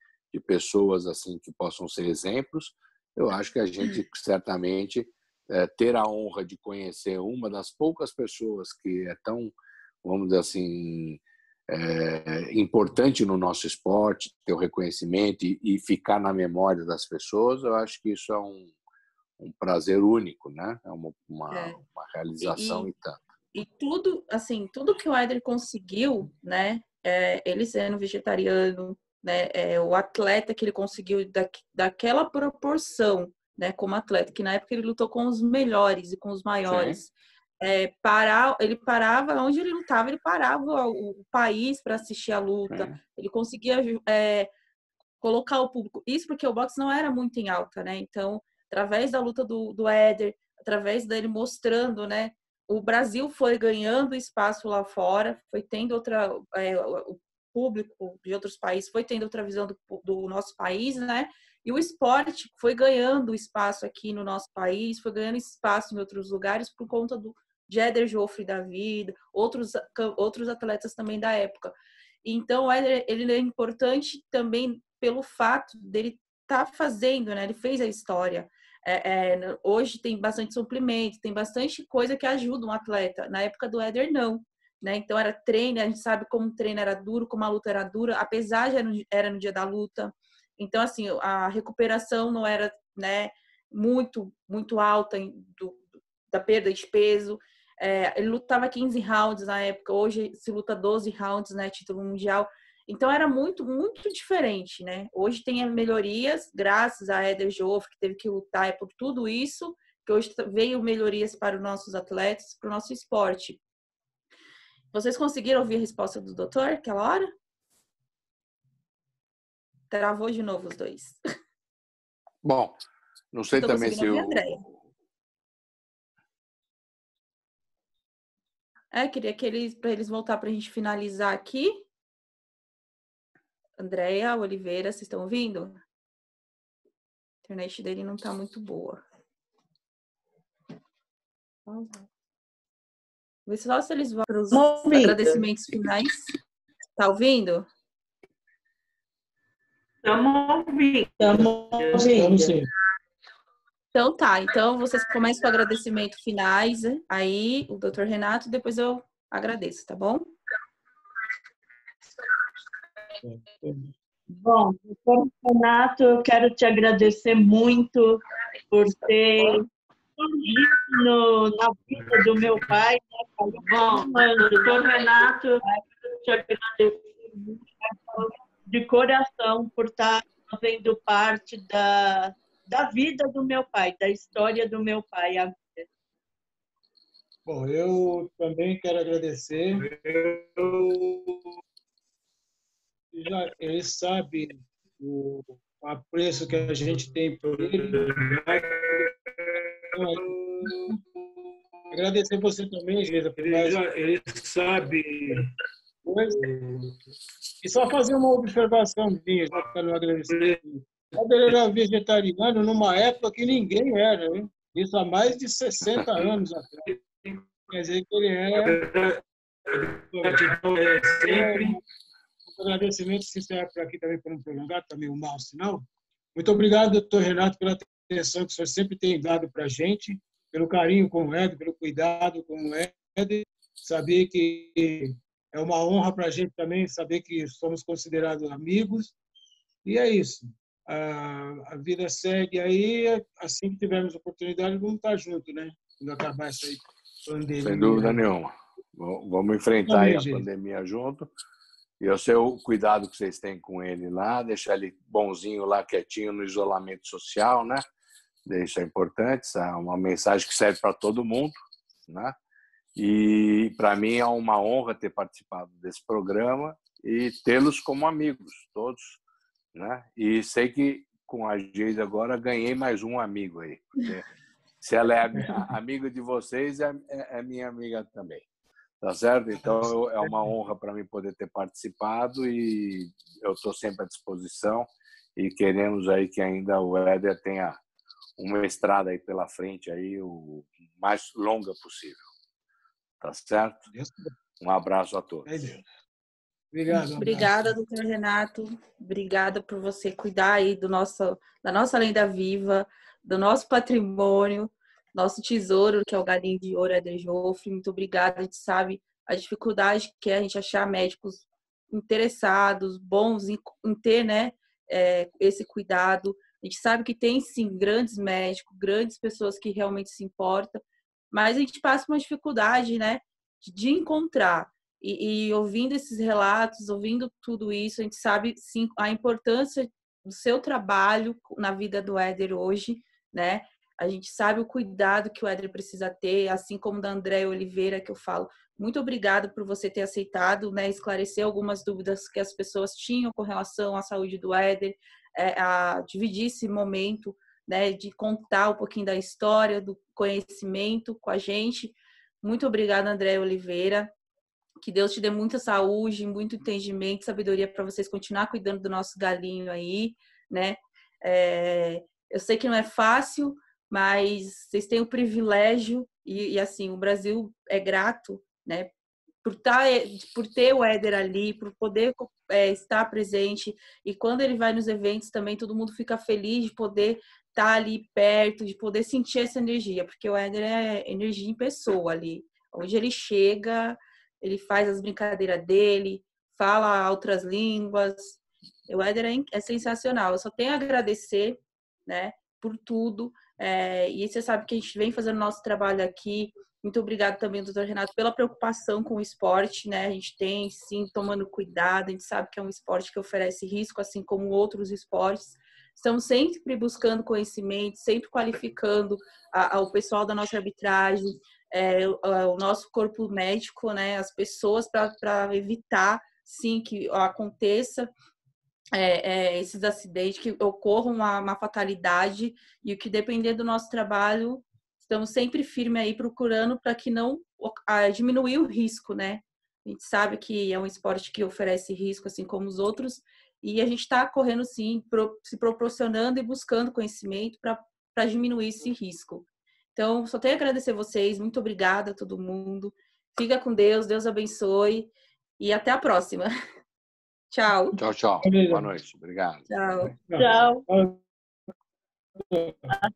Speaker 2: pessoas assim que possam ser exemplos. Eu acho que a gente certamente ter a honra de conhecer uma das poucas pessoas que é tão, vamos dizer assim, importante no nosso esporte, ter o reconhecimento e ficar na memória das pessoas, eu acho que isso é um prazer único, né? É uma realização e tanto.
Speaker 1: E tudo, assim, tudo que o Éder conseguiu, né? Ele sendo vegetariano, né? O atleta que ele conseguiu daquela proporção, né? Como atleta, que na época ele lutou com os melhores e com os maiores. Ele parava onde ele lutava, ele parava o país para assistir a luta. Ele conseguia colocar o público. Isso porque o boxe não era muito em alta, né? Então, através da luta do Éder, através dele mostrando, né? O Brasil foi ganhando espaço lá fora, foi tendo o público de outros países foi tendo outra visão do nosso país, né? E o esporte foi ganhando espaço aqui no nosso país, foi ganhando espaço em outros lugares por conta de Éder Joffre da vida, outros atletas também da época. Então, ele é importante também pelo fato dele estar fazendo, né? Ele fez a história. Hoje tem bastante suplemento, tem bastante coisa que ajuda um atleta. Na época do Éder, não. Né? Então, era treino, a gente sabe como o treino era duro, como a luta era dura, apesar de era no dia da luta. Então, assim, a recuperação não era, né, muito, muito alta da perda de peso. Ele lutava 15 rounds na época, hoje se luta 12 rounds, né, título mundial. Então era muito, muito diferente, né? Hoje tem melhorias, graças a Éder Joffre, que teve que lutar por tudo isso, que hoje veio melhorias para os nossos atletas, para o nosso esporte. Vocês conseguiram ouvir a resposta do doutor aquela hora? Travou de novo os dois.
Speaker 2: Bom, não sei também se
Speaker 1: queria para eles voltar para a gente finalizar aqui. Andréia, Oliveira, vocês estão ouvindo? A internet dele não está muito boa. Vê só se eles vão para os agradecimentos finais. Tá ouvindo?
Speaker 4: Estamos ouvindo.
Speaker 1: Então tá, então vocês começam com agradecimento finais, aí o Dr. Renato, depois eu agradeço, tá bom?
Speaker 4: Bom, Dr. Renato, eu quero te agradecer muito por ter surgido na vida do meu pai. Bom, Dr. Renato, eu quero te agradecer de coração por estar fazendo parte da vida do meu pai, da história do meu pai.
Speaker 3: Bom, eu também quero agradecer. Ele sabe o apreço que a gente tem por ele. Agradecer você também, Geisa, ele sabe. E só fazer uma observação minha, já que eu agradecer. O Éder era vegetariano numa época que ninguém era, hein? Isso há mais de 60 anos atrás. Quer dizer que ele sempre um agradecimento sincero por aqui também, por não prolongar, está meio mal o sinal. Muito obrigado, doutor Renato, pela atenção que o senhor sempre tem dado para a gente, pelo carinho com o Éder, pelo cuidado com o Éder, saber que é uma honra para a gente também, saber que somos considerados amigos. E é isso. A vida segue aí, assim que tivermos oportunidade, vamos estar juntos, né? Quando acabar essa pandemia.
Speaker 2: Sem dúvida nenhuma. Vamos enfrentar aí a pandemia junto. E eu sei o cuidado que vocês têm com ele lá, deixar ele bonzinho lá, quietinho no isolamento social, né? Isso é importante, isso é uma mensagem que serve para todo mundo, né? E para mim é uma honra ter participado desse programa e tê-los como amigos, todos, né? E sei que com a Geisa agora ganhei mais um amigo aí. Se ela é amiga de vocês, é minha amiga também. Tá certo? Então, é uma honra para mim poder ter participado e eu estou sempre à disposição e queremos aí que ainda o Éder tenha uma estrada aí pela frente aí o mais longa possível. Tá certo? Um abraço a todos.
Speaker 3: Obrigado.
Speaker 1: Obrigada, doutor Renato. Obrigada por você cuidar aí da nossa lenda viva, do nosso patrimônio, nosso tesouro, que é o galinho de ouro, Éder Joffre. Muito obrigada. A gente sabe a dificuldade que é a gente achar médicos interessados, bons em ter, né, esse cuidado. A gente sabe que tem, sim, grandes médicos, grandes pessoas que realmente se importam, mas a gente passa uma dificuldade, né, de encontrar. E ouvindo esses relatos, ouvindo tudo isso, a gente sabe, sim, a importância do seu trabalho na vida do Éder hoje, né? A gente sabe o cuidado que o Éder precisa ter, assim como da Andréia Oliveira, que eu falo. Muito obrigada por você ter aceitado, né, esclarecer algumas dúvidas que as pessoas tinham com relação à saúde do Éder, a dividir esse momento, né, de contar um pouquinho da história, do conhecimento com a gente. Muito obrigada, Andréia Oliveira. Que Deus te dê muita saúde, muito entendimento, sabedoria para vocês continuar cuidando do nosso galinho aí, né? Eu sei que não é fácil, mas vocês têm o privilégio e assim, o Brasil é grato, né? Por ter o Éder ali, por poder estar presente. E quando ele vai nos eventos também, todo mundo fica feliz de poder estar ali perto, de poder sentir essa energia, porque o Éder é energia em pessoa ali. Onde ele chega, ele faz as brincadeiras dele, fala outras línguas. O Éder é sensacional. Eu só tenho a agradecer, né, por tudo. E você sabe que a gente vem fazendo nosso trabalho aqui. Muito obrigada também, doutor Renato, pela preocupação com o esporte, né? A gente tem, sim, tomando cuidado. A gente sabe que é um esporte que oferece risco, assim como outros esportes. Estamos sempre buscando conhecimento, sempre qualificando o pessoal da nossa arbitragem, o nosso corpo médico, né, as pessoas, para evitar, sim, que aconteça esses acidentes, que ocorra uma fatalidade, e o que depender do nosso trabalho, estamos sempre firmes aí procurando para que não diminuir o risco, né? A gente sabe que é um esporte que oferece risco, assim como os outros, e a gente está correndo, sim, se proporcionando e buscando conhecimento para diminuir esse risco. Então, só tenho a agradecer a vocês. Muito obrigada a todo mundo. Fica com Deus. Deus abençoe. E até a próxima. Tchau.
Speaker 2: Tchau, tchau. Boa noite. Obrigado.
Speaker 1: Tchau.
Speaker 4: Tchau.